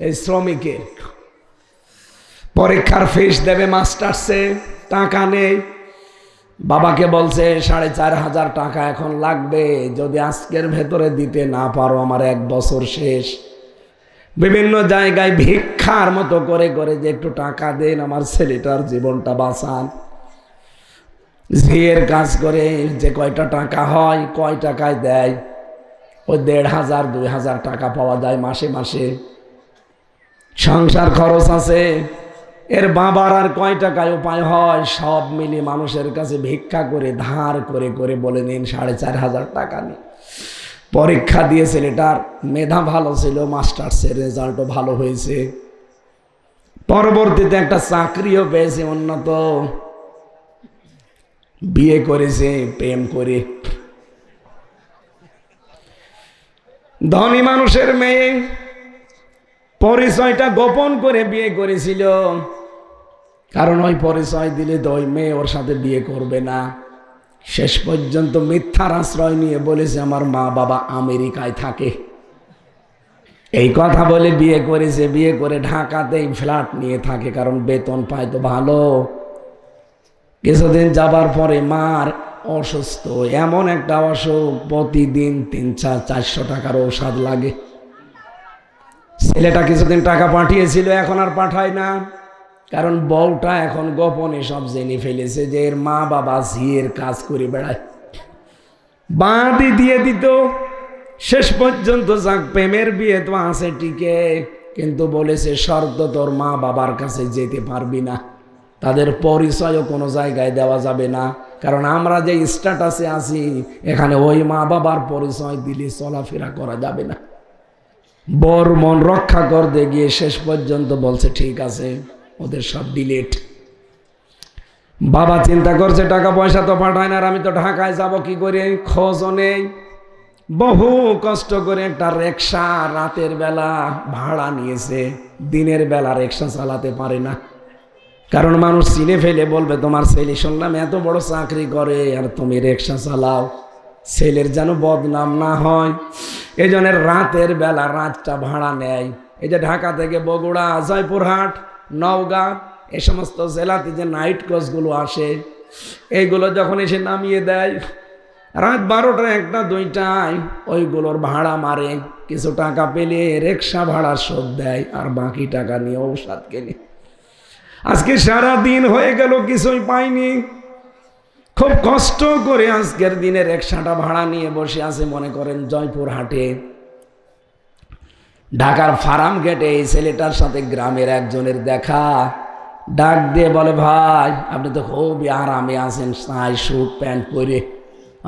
Speaker 1: এই শ্রমিকের। পরীক্ষার ফিস দেবে মাস্টার্সে, টাকা নেই। বাবাকে বলছে 4,500 টাকা এখন লাগবে, যদি আজকের ভেতরে দিতে না পারো আমার 1 বছর শেষ। বিভিন্ন জায়গায় ভিক্ষার মতো করে করে যে একটু টাকা দেন, আমার ছেলেটার জীবনটা বাঁচান। ঝিয়ের কাজ করে যে কয়টা টাকা হয়, কয় টাকায় দেয়, ওই 1,500 2,000 টাকা পাওয়া যায় মাসে মাসে। সংসার খরচ আছে, এর বাবার আর কয় টাকায় উপায় হয়, সব মিলে মানুষের কাছে ভিক্ষা করে ধার করে করে বলে নিন 4,500 টাকা নিন। পরীক্ষা দিয়ে ছেলেটার মেধা ভালো ছিল, মাস্টার্সের রেজাল্টও ভালো হয়েছে, পরবর্তীতে একটা চাকরিও পেয়েছে উন্নত, বিয়ে করেছে প্রেম করে। ধনী মানুষের মেয়ে, পরিচয়টা গোপন করে বিয়ে করেছিল, কারণ ওই পরিচয় দিলে তো ওই মেয়ে ওর সাথে বিয়ে করবে না। শেষ পর্যন্ত মিথ্যার আশ্রয় নিয়ে বলেছে আমার মা বাবা আমেরিকায় থাকে, এই কথা বলে বিয়ে করেছে। বিয়ে করে ঢাকাতেই ফ্ল্যাট নিয়ে থাকে, কারণ বেতন পায় তো ভালো। কিছুদিন যাবার পরে মার অসুস্থ, এমন একটা অসুখ প্রতিদিন 300-400 টাকার ঔষধ লাগে। ছেলেটা কিছুদিন টাকা পাঠিয়েছিল, এখন আর পাঠায় না, কারণ বউটা এখন গোপনে সব জেনে ফেলেছে যে এর মা বাবা ঝিয়ের কাজ করে বেড়ায়। বাঁধি দিয়ে দিত। শেষ পর্যন্ত যাক, প্রেমের বিয়ে তো আছে টিকে, কিন্তু বলেছে শর্ত, তোর মা বাবার কাছে যেতে পারবি না, তাদের পরিচয়ও কোনো জায়গায় দেওয়া যাবে না, কারণ আমরা যে স্ট্যাটাসে আছি এখানে ওই মা বাবার পরিচয় দিলে চলাফেরা করা যাবে না। বর মন রক্ষা করতে গিয়ে শেষ পর্যন্ত বলছে ঠিক আছে, ওদের সব ডিলেট। বাবা চিন্তা করছে টাকা পয়সা তো পাঠায় না, আর আমি তো ঢাকায় যাব কি করে, খোঁজও নেই। বহু কষ্ট করে একটা রিক্সা রাতের বেলা ভাড়া নিয়েছে, দিনের বেলা রিক্সা চালাতে পারে না, কারণ মানুষ চিনে ফেলে বলবে তোমার ছেলে শুনলাম এত বড় চাকরি করে আর তুমি রিক্সা চালাও, ছেলের যেন বদনাম না হয়। এই জন্য রাতের বেলা রাতটা ভাড়া নেয়। এই যে ঢাকা থেকে বগুড়া, জয়পুরহাট, নওগাঁ, এ সমস্ত জেলাতে যে নাইট কোচগুলো আসে, এইগুলো যখন এসে নামিয়ে দেয় রাত 12টা 1টা 2টায়, ওইগুলোর ভাড়া মারে, কিছু টাকা পেলে রিক্সা ভাড়া শোধ দেয়, আর বাকি টাকা নিয়ে ঔষধ কেনে। আজকে সারা দিন হয়ে গেল কিছুই পাইনি, খুব কষ্ট করে আজকের দিনে রিক্সাটা ভাড়া নিয়ে বসে আছে, মনে করেন জয়পুরহাটে। ঢাকার ফার্ম গেটে এই ছেলেটার সাথে গ্রামের একজনের দেখা, ডাক দিয়ে বলে ভাই আপনি তো খুবই আরামে আছেন, সাই স্যুট প্যান্ট পরে,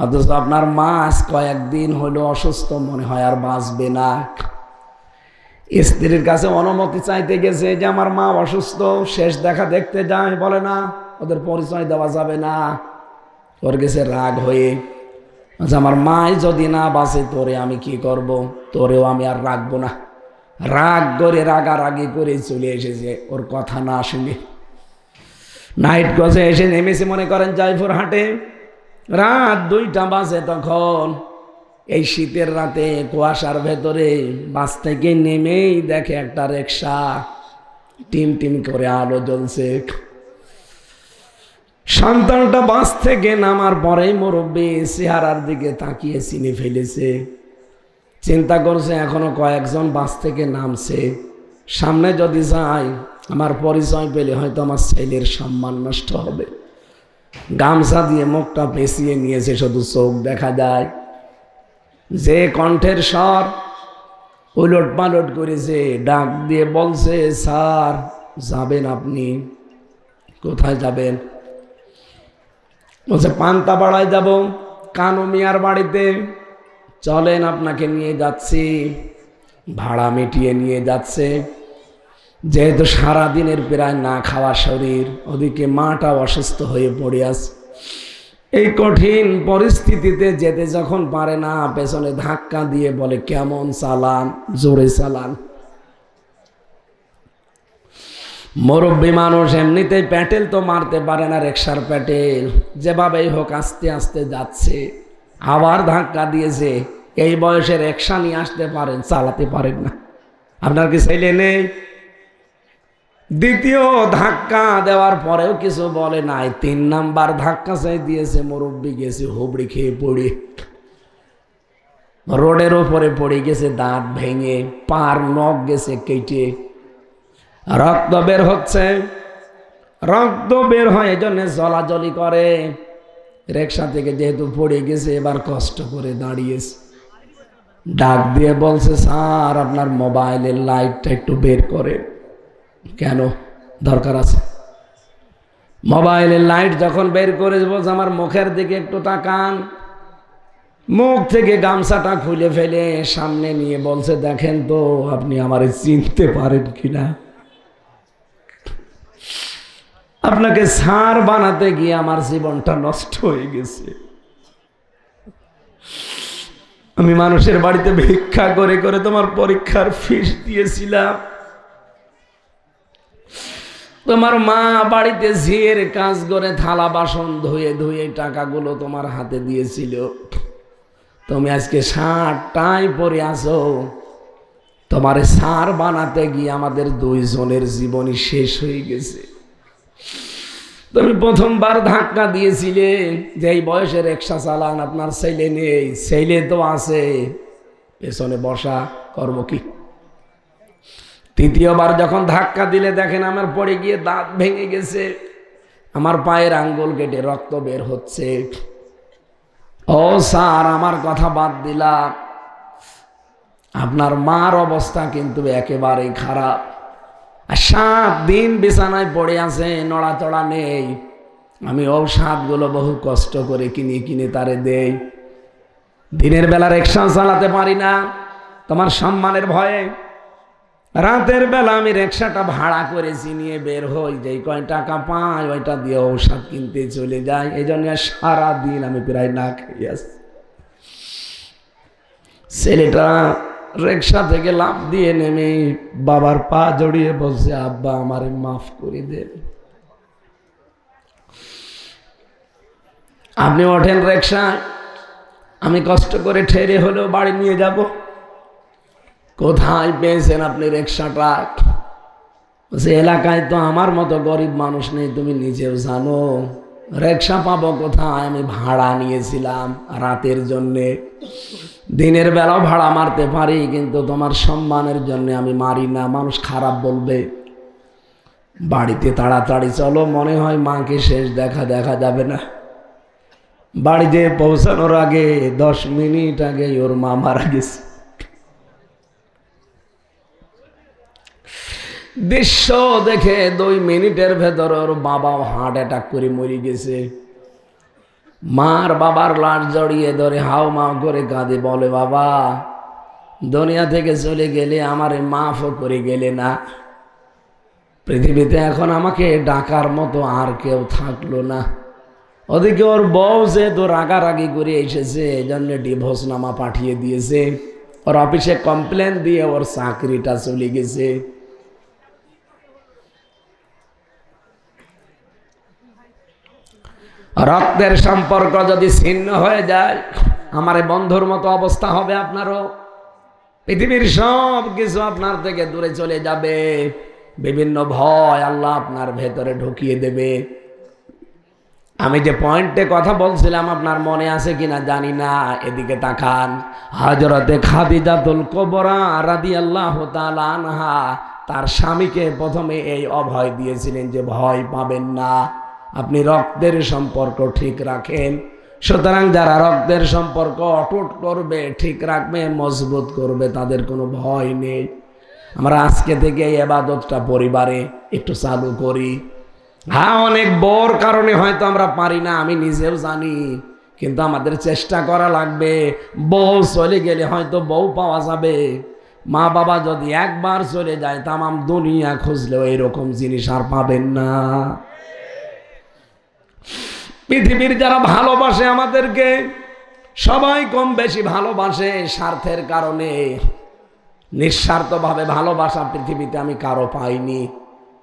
Speaker 1: অথচ আপনার মা আজ কয়েকদিন হলো অসুস্থ, মনে হয় আর বাঁচবে না। স্ত্রীর কাছে অনুমতি চাইতে গেছে যে আমার মা অসুস্থ, শেষ দেখা দেখতে যায়, বলে না ওদের পরিচয় দেওয়া যাবে না। ওর গেছে রাগ হয়ে, আচ্ছা আমার মাই যদি না বাঁচে তোরে আমি কি করব, তোরেও আমি আর রাখবো না। রাগ করে রাগারাগি করে চলে এসেছে ওর কথা না শুনে। নাইট কোচে এসে নেমেছে মনে করেন জয়পুরহাটে, রাত 2টা বাজে তখন। এই শীতের রাতে কুয়াশার ভেতরে বাস থেকে নেমেই দেখে একটা রিক্সা, টিম টিম করে আলো জ্বলছে। সন্তানটা বাস থেকে নামার পরেই মুরব্বী চেহারার দিকে তাকিয়ে চিনে ফেলেছে। চিন্তা করছে এখনো কয়েকজন বাস থেকে নামছে, সামনে যদি যাই আমার পরিচয় পেলে হয়তো আমার ছেলের সম্মান নষ্ট হবে। গামছা দিয়ে মুখটা পেঁচিয়ে নিয়েছে, শুধু চোখ দেখা যায়। যে কণ্ঠের স্বর উলট পালট করেছে, ডাক দিয়ে বলছে স্যার যাবেন আপনি? কোথায় যাবেন? বলছে পান্তাপাড়ায় যাব, কানু মিয়ার বাড়িতে, চলেন আপনাকে নিয়ে যাচ্ছি। ভাড়া মিটিয়ে নিয়ে যাচ্ছে, যেহেতু সারাদিনের প্রায় না খাওয়া শরীর, ওদিকে মাটা অসুস্থ হয়ে পড়ে আছে। এই কঠিন পরিস্থিতিতে যেতে যখন পারে না, পেছনে ধাক্কা দিয়ে বলে কেমন চালান, জোরে চালান। মুরব্বী মানুষ এমনিতেই প্যাটেল তো মারতে পারে না, রিকশার প্যাটেল যেভাবেই হোক আস্তে আস্তে যাচ্ছে, আবার ধাক্কা দিয়েছে। এই বয়সে রিকশা নিয়ে আসতে পারেন, চালাতে পারেন না। আপনার কি ছেলে নেই? দ্বিতীয় ধাক্কা দেওয়ার পরেও কিছু বলে নাই, 3 নাম্বার ধাক্কা চাই দিয়েছে। মুরব্বী গেছে হুবড়ি খেয়ে পড়ে, রোডের ওপরে পড়ে গেছে, দাঁত ভেঙে, পার নখ গেছে কেটে, রক্ত বের হচ্ছে। রক্ত বের হয় এজন্য জলাজলি করে। রিকশা থেকে যেহেতু পড়ে গেছে, এবার কষ্ট করে দাঁড়িয়েছে, ডাক দিয়ে বলছে, স্যার আপনার মোবাইলের লাইটটা একটু বের করে। কেন? দরকার আছে। মোবাইলের লাইট যখন বের করে বলছে, আমার মুখের দিকে একটু তাকান। মুখ থেকে গামছাটা খুলে ফেলে সামনে নিয়ে বলছে, দেখেন তো আপনি আমারে চিনতে পারেন কিনা। আপনাকে স্যার বানাতে গিয়ে আমার জীবনটা নষ্ট হয়ে গেছে। আমি মানুষের বাড়িতে ভিক্ষা করে করে তোমার পরীক্ষার ফিস দিয়েছিলাম। তোমার মা বাড়িতে ঝিয়ের কাজ করে থালা বাসন ধুয়ে ধুয়ে টাকাগুলো তোমার হাতে দিয়েছিল। তুমি আজকে শার্টটাই পরে আসো। তোমার স্যার বানাতে গিয়ে আমাদের 2 জনের জীবনই শেষ হয়ে গেছে। তুমি প্রথমবার ধাক্কা দিয়েছিলে, যে এই বয়সে রিকশা চালান, আপনার ছেলে নেই, ছেলে তো আছে পেছনে বসা, করবো কি? তৃতীয়বার যখন ধাক্কা দিলে দেখেন আমার পড়ে গিয়ে দাঁত ভেঙে গেছে, আমার পায়ের আঙ্গুল কেটে রক্ত বের হচ্ছে। ও স্যার, আমার কথা বাদ দিলাম, আপনার মার অবস্থা কিন্তু একেবারেই খারাপ। 7 দিন বিছানায় পড়ে আছে, নড়াচড়া নেই। আমি ঔষধগুলো বহু কষ্ট করে কিনে কিনে তারে দেই। দিনের বেলা রিকশা চালাতে পারি না তোমার সম্মানের ভয়ে। রাতের বেলা আমি রিকশাটা ভাড়া করেছি, নিয়ে বের হই, যেই কয় টাকা পাই ওইটা দিয়ে ঔষধ কিনতে চলে যাই। এই জন্য সারাদিন আমি প্রায় না খেয়ে আসি। ছেলেটা রিকশা থেকে লাফ দিয়ে নেমে বাবার পা জড়িয়ে বলছে, আব্বা আমারে মাফ করে দেন। আপনি ওঠেন রিকশায়, আমি কষ্ট করে ঠেলে হলেও বাড়ি নিয়ে যাব। কোথায় পেয়েছেন আপনি রিকশাটা? সে এলাকায় তো আমার মতো গরিব মানুষ নেই, তুমি নিজেও জানো। রিকশা পাবো কোথায়? আমি ভাড়া নিয়েছিলাম রাতের জন্যে। দিনের বেলাও ভাড়া মারতে পারি, কিন্তু তোমার সম্মানের জন্য আমি মারি না, মানুষ খারাপ বলবে। বাড়িতে তাড়াতাড়ি চলো, মনে হয় মাকে শেষ দেখা যাবে না। বাড়িতে পৌঁছানোর আগে 10 মিনিট আগে ওর মা মারা গেছে। দৃশ্য দেখে 2 মিনিটের ভেতর ওর বাবা হার্ট অ্যাটাক করে মরে গেছে। মার বাবার লাশ জড়িয়ে ধরে হাও মাও করে কাঁদে, বলে, বাবা দুনিয়া থেকে চলে গেলে আমারে মাফও করে গেলে না। পৃথিবীতে এখন আমাকে ডাকার মতো আর কেউ থাকলো না। ওদিকে ওর বউ যে তো রাগারাগি করে এসেছে, এই জন্য ডিভোর্স নামা পাঠিয়ে দিয়েছে। ওর অফিসে কমপ্লেন দিয়ে ওর চাকরিটা চলে গেছে। রক্তের সম্পর্ক যদি ছিন্ন হয়ে যায়, আমার বন্ধুর মতো অবস্থা হবে আপনারও। পৃথিবীর সব কিছু আপনার থেকে দূরে চলে যাবে। বিভিন্ন ভয় আল্লাহ আপনার ভেতরে ঢুকিয়ে দেবে। আমি যে পয়েন্টে কথা বলছিলাম আপনার মনে আছে কিনা জানি না, এদিকে তাকান। হযরতে খাদিজাতুল কুবরা রাদিয়াল্লাহু তাআলা আনহা তার স্বামীকে প্রথমে এই অভয় দিয়েছিলেন যে ভয় পাবেন না, আপনি রক্তের সম্পর্ক ঠিক রাখেন। সুতরাং যারা রক্তের সম্পর্ক অটুট করবে, ঠিক রাখবে, মজবুত করবে, তাদের কোনো ভয় নেই। আমরা আজকে থেকে এই ইবাদতটা পরিবারে একটু চালু করি। হ্যাঁ, অনেক বড় কারণে হয়তো আমরা পারি না, আমি নিজেও জানি, কিন্তু আমাদের চেষ্টা করা লাগবে। বউ চলে গেলে হয়তো বউ পাওয়া যাবে। মা বাবা যদি একবার চলে যায়, তামাম দুনিয়া খুঁজলেও এরকম জিনিস আর পাবেন না। পৃথিবীর যারা ভালোবাসে আমাদেরকে, সবাই কম বেশি ভালোবাসে স্বার্থের কারণে। নিঃস্বার্থভাবে ভালোবাসা পৃথিবীতে আমি কারো পাইনি।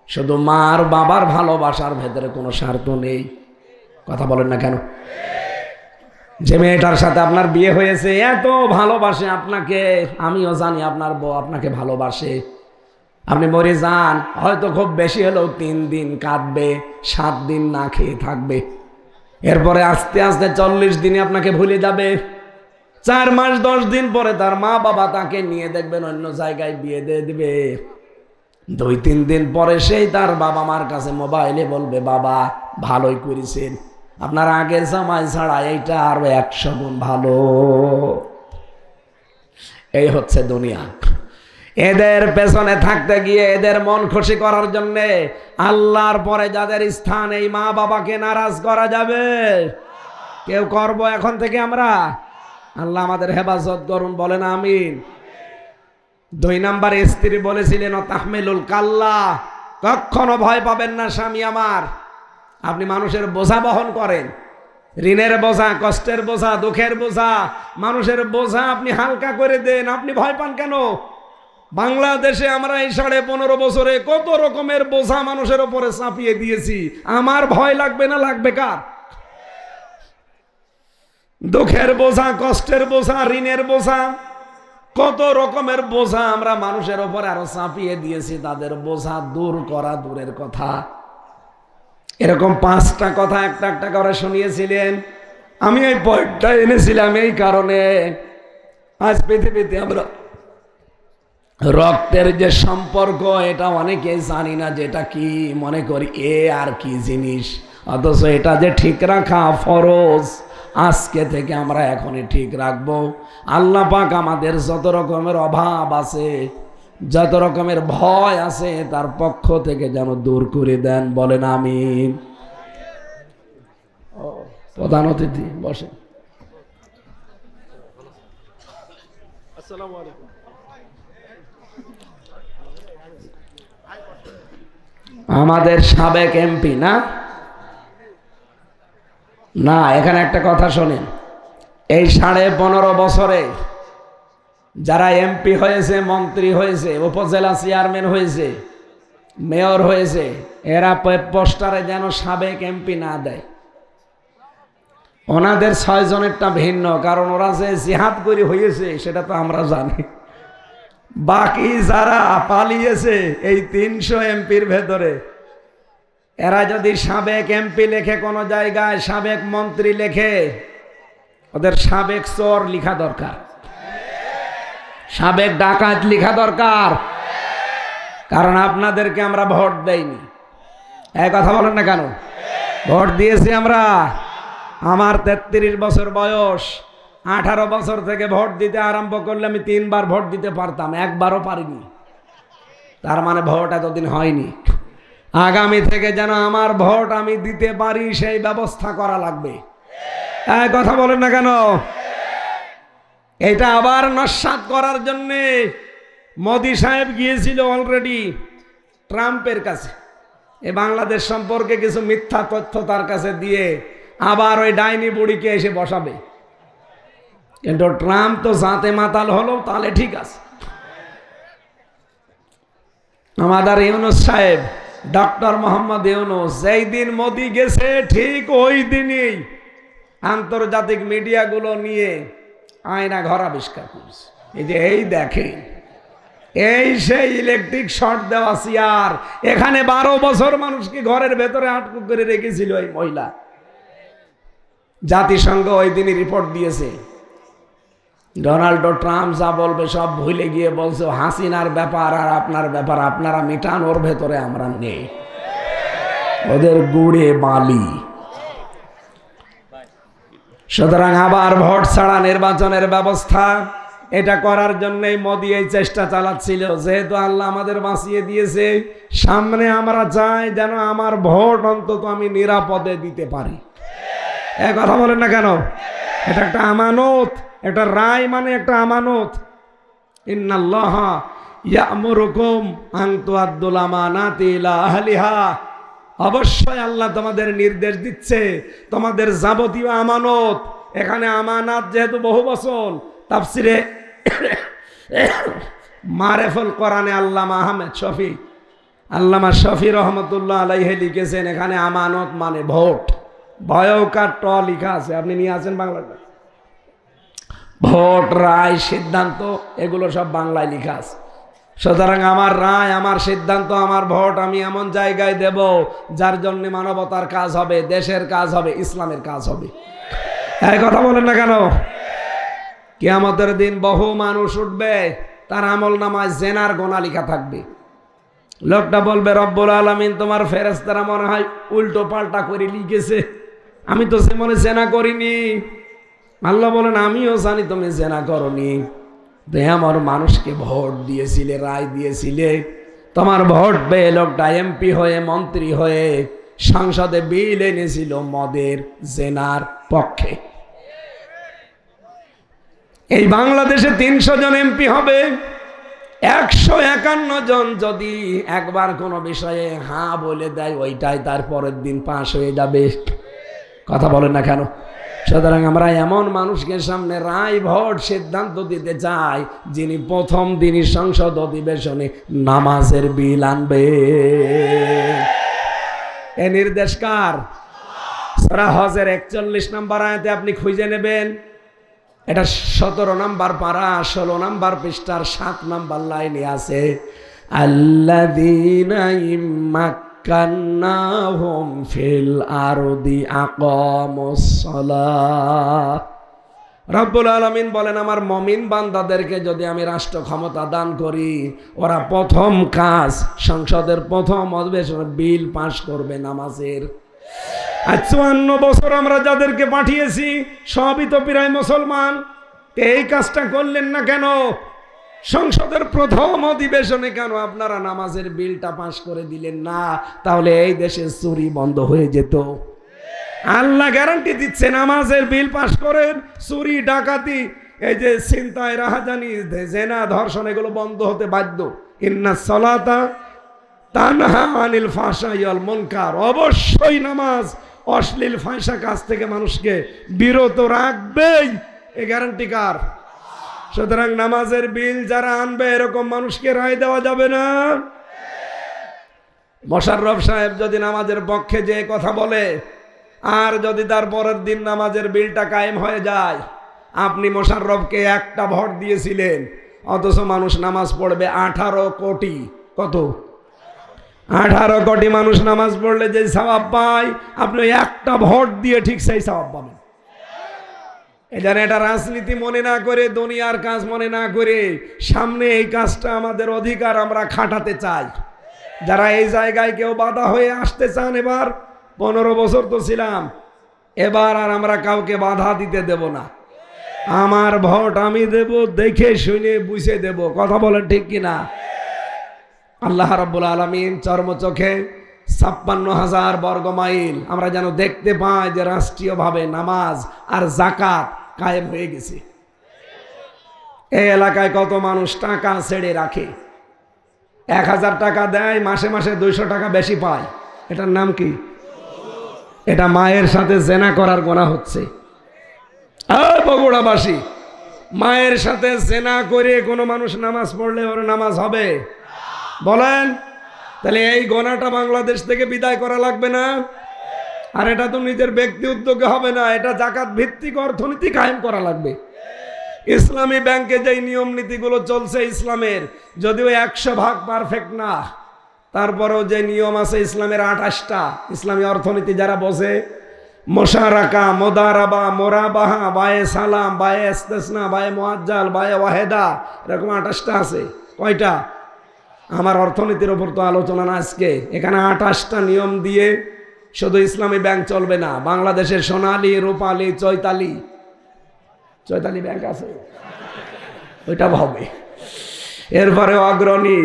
Speaker 1: শুধু মা আর বাবার ভালোবাসার ভেতরে কোনো স্বার্থ নেই। কথা বলেন না কেন? যে মেয়েটার সাথে আপনার বিয়ে হয়েছে এত ভালোবাসে আপনাকে, আমিও জানি আপনার বউ আপনাকে ভালোবাসে। আপনি মরে যান, হয়তো খুব বেশি হলেও 3 দিন কাঁদবে, 7 দিন না খেয়ে থাকবে, এরপরে আস্তে আস্তে 40 দিনে আপনাকে ভুলে যাবে। 4 মাস 10 দিন পরে তার মা বাবা তাকে নিয়ে দেখবেন অন্য জায়গায় বিয়ে দিয়ে দিবে। 2-3 দিন পরে সেই তার বাবা মার কাছে মোবাইলে বলবে, বাবা ভালোই করেছেন, আপনার আগের জামাই ছাড়া এইটা আরো 100 গুণ ভালো। এই হচ্ছে দুনিয়া। এদের পেছনে থাকতে গিয়ে এদের মন খুশি করার জন্য আল্লাহর পরে যাদের স্থান, এই মা বাবাকে নারাজ করা যাবে? কেউ করব এখন থেকে আমরা? আল্লাহ আমাদের হেফাজত করুন, বলেন আমিন। 2 নাম্বার স্ত্রী বলেছিলেন, তাহমিলুল কাল্লা, কখনো ভয় পাবেন না স্বামী আমার। আপনি মানুষের বোঝা বহন করেন, ঋণের বোঝা, কষ্টের বোঝা, দুঃখের বোঝা, মানুষের বোঝা আপনি হালকা করে দেন। আপনি ভয় পান কেন? বাংলাদেশে আমরা এই 15.5 বছরে কত রকমের বোঝা মানুষের উপরে চাপিয়ে দিয়েছি। আমার ভয় লাগবে না? লাগবে কার? দুঃখের বোঝা, কষ্টের বোঝা, ঋণের বোঝা, কত রকমের বোঝা আমরা মানুষের উপরে আরো চাপিয়ে দিয়েছি। তাদের বোঝা দূর করা দূরের কথা। এরকম 5টা কথা একটা একটা করে শুনিয়েছিলেন। আমি এই পয়েন্টটা এনেছিলাম এই কারণে, আজ পৃথিবীতে আমরা রক্তের যে সম্পর্ক এটা অনেকেই জানি না, যেটা কি মনে করি এ আর কি জিনিস, অথচ এটা যে ঠিক রাখা ফরজ। আজকে থেকে আমরা এখনই ঠিক রাখবো। আল্লাহ পাক আমাদের যত রকমের অভাব আছে, যত রকমের ভয় আছে, তার পক্ষ থেকে যেন দূর করে দেন, বলেন আমিন। প্রধান অতিথি বসেন। আসসালামু আলাইকুম। আমাদের সাবেক এমপি না, না এখানে একটা কথা শোনেন, এই 15.5 বছরে যারা এমপি হয়েছে, মন্ত্রী হয়েছে, উপজেলা চেয়ারম্যান হয়েছে, মেয়র হয়েছে, এরা পোস্টারে যেন সাবেক এমপি না দেয়। ওনাদের 6 জনেরটা ভিন্ন, কারণ ওরা যে জিহাদ করে হয়েছে সেটা তো আমরা জানি। বাকি যারা পালিয়েছে এই 300 এমপির ভেতরে, এরা যদি সাবেক এমপি লেখে কোনো জায়গায়, সাবেক মন্ত্রী লেখে, ওদের সাবেক চোর লেখা দরকার, সাবেক ডাকাত লেখা দরকার। কারণ আপনাদেরকে আমরা ভোট দেইনি, এই কথা বলেন না কেন? ভোট দিয়েছি আমরা। আমার 33 বছর বয়স, 18 বছর থেকে ভোট দিতে আরম্ভ করলে আমি 3 বার ভোট দিতে পারতাম, একবারও পারিনি। তার মানে ভোট এতদিন হয়নি। আগামী থেকে যেন আমার ভোট আমি দিতে পারি সেই ব্যবস্থা করা লাগবে। এই কথা বলেন না কেন? এটা আবার নস্যাৎ করার জন্যে মোদি সাহেব গিয়েছিল অলরেডি ট্রাম্পের কাছে, এই বাংলাদেশ সম্পর্কে কিছু মিথ্যা তথ্য তার কাছে দিয়ে আবার ওই ডাইনি বুড়িকে এসে বসাবে। কিন্তু ট্রাম্প তো জাতে মাতাল হলো, তাহলে ঠিক আছে। আমাদের ইউনূস সাহেব, ডক্টর মোহাম্মদ ইউনূস, যেই দিন মোদি গেছে ঠিক ওই দিনই আন্তর্জাতিক মিডিয়াগুলো নিয়ে আয়না ঘর আবিষ্কার করছে। এই যে এই দেখেন, এই সেই ইলেকট্রিক শর্ট দেওয়া চেয়ার, এখানে 12 বছর মানুষকে ঘরের ভেতরে আটক করে রেখেছিল এই মহিলা। জাতিসংঘ ওই দিনই রিপোর্ট দিয়েছে, ডোনাল্ড ট্রাম্প যা বলবে সব ভুলে গিয়ে বলছে হাসিনার ব্যাপার আর আপনার ব্যাপার আপনারা মিটান, ওর ভেতরে আমরা নেই, ওদের গুড়ে বালি। সুতরাং আবার ভোট ছাড়া নির্বাচনের ব্যবস্থা, এটা করার জন্যই মোদি এই চেষ্টা চালাচ্ছিল। যেহেতু আল্লাহ আমাদের বাঁচিয়ে দিয়েছে, সামনে আমরা চাই যেন আমার ভোট অন্তত আমি নিরাপদে দিতে পারি। এই কথা বলেন না কেন? এটা একটা আমানত, একটা রায় মানে একটা আমানত। ইন্নাল্লাহ ইয়ামুরুকুম আন তুআদ্দুল আমানাতি ইলা আহলিহা, অবশ্যই আল্লাহ তোমাদের নির্দেশ দিচ্ছে তোমাদের যাবতীয় আমানত, এখানে আমানত যেহেতু বহু বচন, তাফসিরে মারেফুল কোরআনে আল্লামা আহমেদ শফি আল্লামা শফি রহমতুল্লাহ আলাইহি লিখেছেন এখানে আমানত মানে ভোট, ভয়কার ট লেখা আছে, আপনি নিয়ে আসেন বাংলাতে। ভোট, রায়, সিদ্ধান্ত এগুলো সব বাংলায় লেখা আছে। সুতরাং আমার রায়, আমার সিদ্ধান্ত, আমার ভোট আমি এমন জায়গায় দেব যার জন্য মানবতার কাজ হবে, দেশের কাজ হবে, ইসলামের কাজ হবে। এই কথা বলেন না কেন? কিয়ামতের দিন বহু মানুষ উঠবে, তার আমল নামায় জেনার গোনা লেখা থাকবে। লোকটা বলবে রব্বুল আলামিন তোমার ফেরেশতারা মনে হয় উল্টো পাল্টা করে লিখেছে, আমি তো মনে জেনা করিনি। আল্লাহ বলেন আমিও জানি তুমি জেনা করনি, আমার মানুষকে ভোট দিয়েছিলে, রায় দিয়েছিলে, তোমার ভোট পেয়ে লোকটা এমপি হয়ে, মন্ত্রী হয়ে সংসদে বিল এনেছিল মদের, জেনার পক্ষে। এই বাংলাদেশে 300 জন এমপি হবে, 151 জন যদি একবার কোনো বিষয়ে হ্যাঁ বলে দেয় ওইটাই তার পরের দিন পাশ হয়ে যাবে। কথা বলেন না কেন? সুতরাং আমরা এমন মানুষকে সামনে রায়, ভোট, সিদ্ধান্ত দিতে চাই যিনি প্রথম দিনই সংসদ অধিবেশনে নামাজের বিল আনবে। এ নির্দেশ কার? সূরা হজের 41 নম্বর আয়াতে আপনি খুঁজে নেবেন, এটা 17 নম্বর পারা 16 নম্বর পৃষ্ঠার 7 নম্বর লাইনে আছে, আল্লাযীনা ইম্মাক্কান্নাহুম ফিল আরদি আকামুস সালাহ। রব্বুল আলামিন বলেন আমার মুমিন বান্দাদেরকে যদি আমি রাষ্ট্র ক্ষমতা দান করি, ওরা প্রথম কাজ সংসদের প্রথম অধিবেশনে বিল পাস করবে নামাজের। 54 বছর আমরা যাদেরকে পাঠিয়েছি সবই তো প্রায় মুসলমান, এই কাজটা করলেন না কেন? সংসদের প্রথম অধিবেশনে কেন আপনারা নামাজের বিলটা পাস করে দিলেন না? তাহলে এই দেশে চুরি বন্ধ হয়ে যেত। আল্লাহ গ্যারান্টি দিচ্ছে নামাজের বিল পাস করেন, চুরি, ডাকাতি, এই যে ছিনতাই, রাহাজানি, জেনা, ধর্ষণ এগুলো বন্ধ হতে বাধ্য। ইন্নাস সালাতা তানহা আনিল ফাহশাই ওয়াল মুনকার, অবশ্যই নামাজ অশ্লীল ফাহিশা কাজ থেকে মানুষকে বিরত রাখবেই, এই গ্যারান্টি কার? সুতরাং নামাজের বিল যারা আনবে এরকম মানুষকে রায় দেওয়া যাবে না। মোশাররফ সাহেব যদি নামাজের পক্ষে যে কথা বলে আর যদি তার পরের দিন নামাজের বিলটা কায়েম হয়ে যায়, আপনি মোশাররফকে একটা ভোট দিয়েছিলেন, অথচ মানুষ নামাজ পড়বে 18 কোটি। কত? 18 কোটি মানুষ নামাজ পড়লে যে সওয়াব পায়, আপনি একটা ভোট দিয়ে ঠিক সেই সওয়াব পাবেন। এজন্য এটা রাজনীতি মনে না করে, দুনিয়ার কাজ মনে না করে, সামনে এই কাজটা আমাদের অধিকার আমরা খাটাতে চাই। যারা এই জায়গায় কেউ বাধা হয়ে আসতে চান, এবার 15 বছর তো ছিলাম, এবার আর আমরা কাউকে বাধা দিতে দেব না। আমার ভোট আমি দেব, দেখে শুনে বুঝে দেব। কথা বলেন ঠিক কিনা? আল্লাহ রাব্বুল আলামিন চর্মচোখে 56,000 বর্গমাইল আমরা যেন দেখতে পাই যে রাষ্ট্রীয়ভাবে নামাজ আর যাকাত কায়েম হয়ে গেছে। এই এলাকায় কত মানুষ টাকা ছেড়ে রাখে, 1000 টাকা দেয়, মাসে মাসে 200 টাকা বেশি পায়। এটার নাম কি? এটা মায়ের সাথে জেনা করার গুনাহ হচ্ছে। বগুড়াবাসী, মায়ের সাথে জেনা করে কোনো মানুষ নামাজ পড়লে ওর নামাজ হবে? বলেন। তাহলে এই গোনাটা বাংলাদেশ থেকে বিদায় করা লাগবে না? আর এটা তো নিজের ব্যক্তি উদ্যোগে হবে না, এটা জাকাত ভিত্তিক অর্থনীতি কায়েম করা লাগবে। ইসলামী ব্যাংকে যেই নিয়ম নীতিগুলো চলছে ইসলামের, যদিও 100% পারফেক্ট না, তারপরেও যে নিয়ম আছে ইসলামের 28টা। ইসলামী অর্থনীতি যারা বোঝে, মোশারাকা, মোদারাবা, মোরাবাহা, বায়ে সালাম, বায়ে ইস্তেসনা, বায়ে মুআজ্জাল, বায়ে ওয়াহেদা, এরকম 28টা আছে। কয়টা? আমার অর্থনীতির ওপর তো আলোচনা না আজকে। এখানে 28টা নিয়ম দিয়ে শুধু ইসলামী ব্যাংক চলবে না, বাংলাদেশের সোনালী, রূপালী, চৈতালি ব্যাংক আছে, ওইটা হবে। এরপরে অগ্রণী,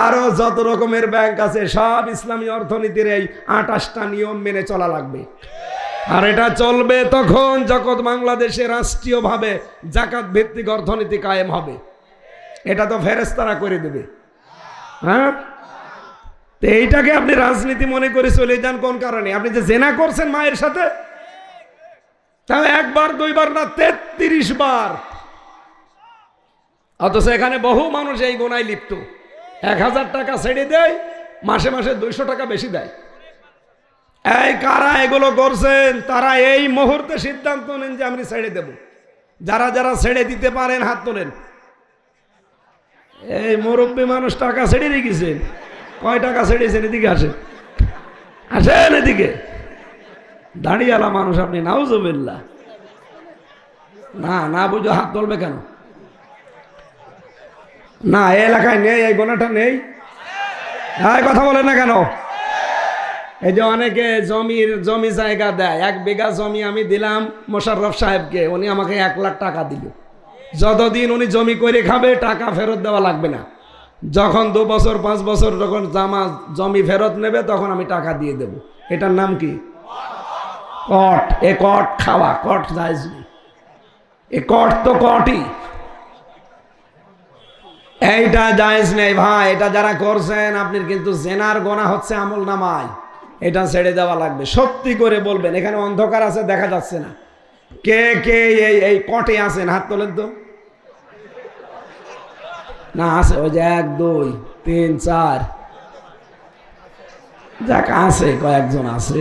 Speaker 1: আরো যত রকমের ব্যাংক আছে সব ইসলামী অর্থনীতির এই 28টা নিয়ম মেনে চলা লাগবে। আর এটা চলবে তখন যখন বাংলাদেশে রাষ্ট্রীয়ভাবে জাকাত ভিত্তিক অর্থনীতি কায়েম হবে। এটা তো ফেরেশতারা করে দেবে। হ্যাঁ, তো এইটাকে আপনি রাজনীতি মনে করে চলে যান কোন কারণে? আপনি যে জেনা করছেন মায়ের সাথে, তাহলে 1 বার 2 বার না 33 বার, অথচ এখানে বহু মানুষ এই গোনায় লিপ্ত। 1000 টাকা ছেড়ে দেয়, মাসে মাসে 200 টাকা বেশি দেয়। এই কারা এগুলো করছেন তারা এই মুহূর্তে সিদ্ধান্ত নেন যে আমি ছেড়ে দেব। যারা যারা ছেড়ে দিতে পারেন হাত তোলেন। এই মুরব্বী মানুষ টাকা ছেড়ে রেখেছেন। কয় টাকা ছেড়েছেন? এদিকে আসেন, আসেন এদিকে। দাঁড়িয়ালা মানুষ আপনি, নাউজুবিল্লাহ। না না বুঝো হাত তুলবে কেন? না এই এলাকায় নেই, এই গোনাটা নেই। হ্যাঁ কথা বলেন না কেন? এই যে অনেকে জমি জায়গা দেয়। 1 বিঘা জমি আমি দিলাম মোশাররফ সাহেবকে, উনি আমাকে 1 লাখ টাকা দিল। যতদিন উনি জমি করে খাবে টাকা ফেরত দেওয়া লাগবে না। যখন 2 বছর 5 বছর যখন জমি ফেরত নেবে তখন আমি টাকা দিয়ে দেব। এটার নাম কি? কট। এ কট খাওয়া, কট জায়েজ নেই। এ কট তো কটই, এইটা জায়েজ নেই ভাই। এটা যারা করছেন আপনি কিন্তু জেনার গোনা হচ্ছে আমল নামায়। এটা ছেড়ে দেওয়া লাগবে। সত্যি করে বলবেন। এখানে অন্ধকার আছে, দেখা যাচ্ছে না। কে কে এই কটে আছেন হাত তোলেন তো। না আছে, ওই যে 1 2 3 4 যাক আছে, কয়েকজন আছে।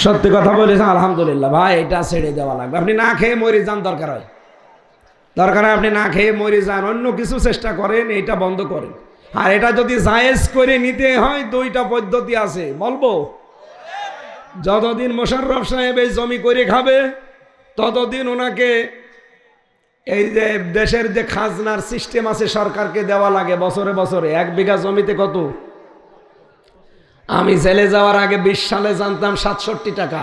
Speaker 1: সত্যি কথা বলেছেন, আলহামদুলিল্লাহ ভাই। এটা ছেড়ে দেওয়া লাগবে। আপনি না খেয়ে মরে যান, দরকার হয় আপনি না খেয়ে মরে যান, অন্য কিছু চেষ্টা করেন, এটা বন্ধ করেন। আর এটা যদি জায়েজ করে নিতে হয় 2টা পদ্ধতি আছে, বলবো। যতদিন মোশাররফ সাহেব এই জমি করে খাবে ততদিন ওনাকে এই যে দেশের যে খাজনার সিস্টেম আছে সরকারকে দেওয়া লাগে বছরে বছরে। 1 বিঘা জমিতে কত? আমি জেলে যাওয়ার আগে 20 সালে জানতাম 67 টাকা।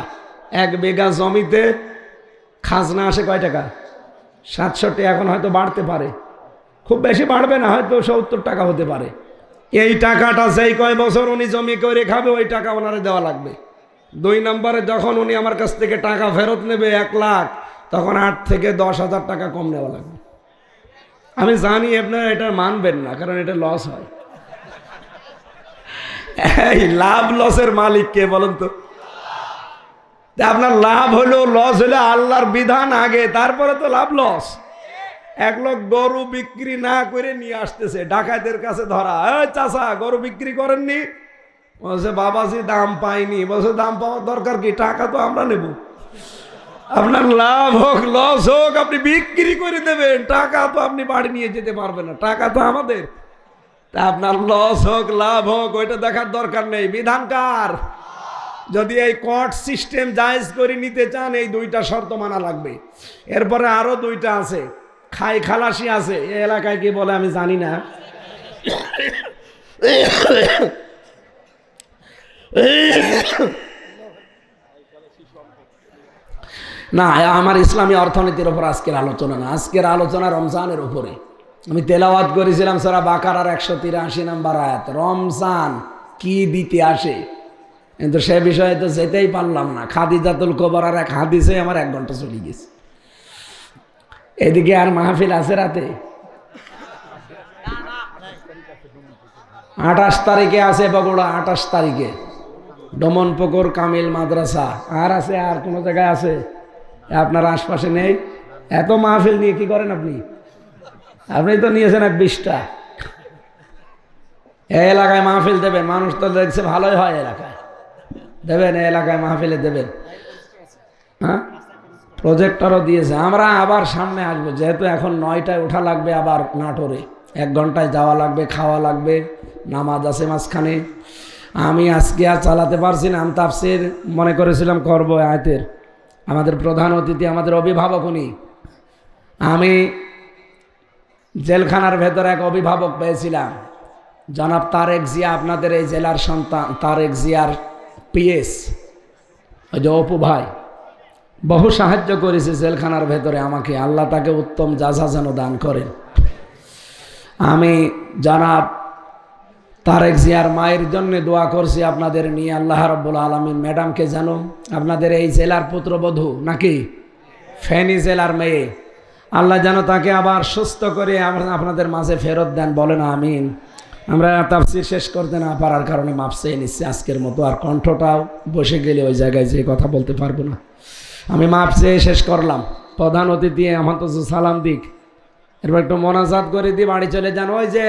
Speaker 1: 1 বিঘা জমিতে খাজনা আসে কয় টাকা? 67। এখন হয়তো বাড়তে পারে, খুব বেশি বাড়বে না, হয়তো 70 টাকা হতে পারে। এই টাকাটা যেই কয় বছর উনি জমি করে খাবে ওই টাকা ওনারে দেওয়া লাগবে। 2 নম্বরে যখন উনি আমার কাছ থেকে টাকা ফেরত নেবে 1 লাখ, তখন 8 থেকে 10,000 টাকা কম নেওয়া লাগবে। আমি জানি আপনারা এটা মানবেন না, কারণ এটা লস হয়। এই লাভ লসের মালিক কে বলেন তো? আপনার লাভ হলো লস হলে আল্লাহর বিধান আগে, তারপরে তো লাভ লস। 1 লোক গরু বিক্রি না করে নিয়ে আসতেছে, ডাকাতের কাছে ধরা। চাচা গরু বিক্রি করেননি? বলছে বাবাজি দাম পাইনি। বলছে দাম পাওয়ার দরকার কি, টাকা তো আমরা নেব। আপনার লাভ হোক লস হোক আপনি বিক্রি করে দেবেন, টাকা তো আপনি বাড়ি নিয়ে যেতে পারবেন না, টাকা তো আমাদের। তা আপনার লস হোক লাভ হোক ওইটা দেখার দরকার নেই, বিধান কার? যদি এই কোর্ট সিস্টেম জায়েজ করে নিতে চান এই 2টা শর্ত মানা লাগবে। এরপরে আরো 2টা আছে, খাই খালাসি আছে। এই এলাকায় কি বলে আমি জানি না। না, আমার ইসলামী অর্থনীতির উপর আজকের আলোচনা না। আজকের আলোচনা রমজানের উপরে। আমি তেলাওয়াত করেছিলাম সূরা বাকারার 183 নম্বর আয়াত। রমজান কি দিতে আসে, কিন্তু সে বিষয়ে তো যেতেই পারলাম না। খাদিজাতুল কুবরার এক হাদিসে আমার 1 ঘন্টা চলে গেছে। এদিকে আর মাহফিল আছে রাতে। 28 তারিখে আছে বগুড়া, 28 তারিখে ডমনপুকুর কামিল মাদ্রাসা। আর আছে আর কোনো জায়গায় আছে? আপনার আশপাশে নেই? এত মাহফিল নিয়ে কি করেন আপনি? আপনি তো নিয়েছেন 20টা। এই এলাকায় মাহফিল দেবেন, মানুষ তো দেখছে ভালোই হয় এলাকায়, দেবেন এই এলাকায় মাহফিলে দেবেন। হ্যাঁ, প্রজেক্টরও দিয়েছে। আমরা আবার সামনে আসবো, যেহেতু এখন 9টায় ওঠা লাগবে, আবার নাটোরে 1 ঘন্টায় যাওয়া লাগবে, খাওয়া লাগবে, নামাজ আছে মাঝখানে। আমি আজকে আর চালাতে পারছি না। আমি তাফসীর মনে করেছিলাম করবো আয়াতের। আমাদের প্রধান অতিথি, আমাদের অভিভাবক উনি। আমি জেলখানার ভেতরে এক অভিভাবক পেয়েছিলাম, জনাব তারেক জিয়া, আপনাদের এই জেলার সন্তান তারেক জিয়ার পিএস, ওই যে অপু ভাই, বহু সাহায্য করেছে জেলখানার ভেতরে আমাকে। আল্লাহ তাকে উত্তম যাজা যেন দান করেন। আমি জনাব তারেক জিয়ার মায়ের জন্য দোয়া করছি আপনাদের নিয়ে। আল্লাহ রাব্বুল আলামিন ম্যাডামকে যেন, আপনাদের এই জেলার পুত্রবধূ নাকি ফেনী জেলার মেয়ে, আল্লাহ যেন তাকে আবার সুস্থ করে আপনাদের মাঝে ফেরত দেন। বলেন আমিন। আমরা তাফসীর শেষ করতে না পারার কারণে মাপ চেয়ে নিচ্ছি আজকের মতো। আর কণ্ঠটাও বসে গেলে ওই জায়গায় যে কথা বলতে পারবো না। আমি মাপ চেয়ে শেষ করলাম। প্রধান অতিথি আমার তো সালাম দিক, এরপর একটু মোনাজাত করে দিয়ে বাড়ি চলে যান। ওই যে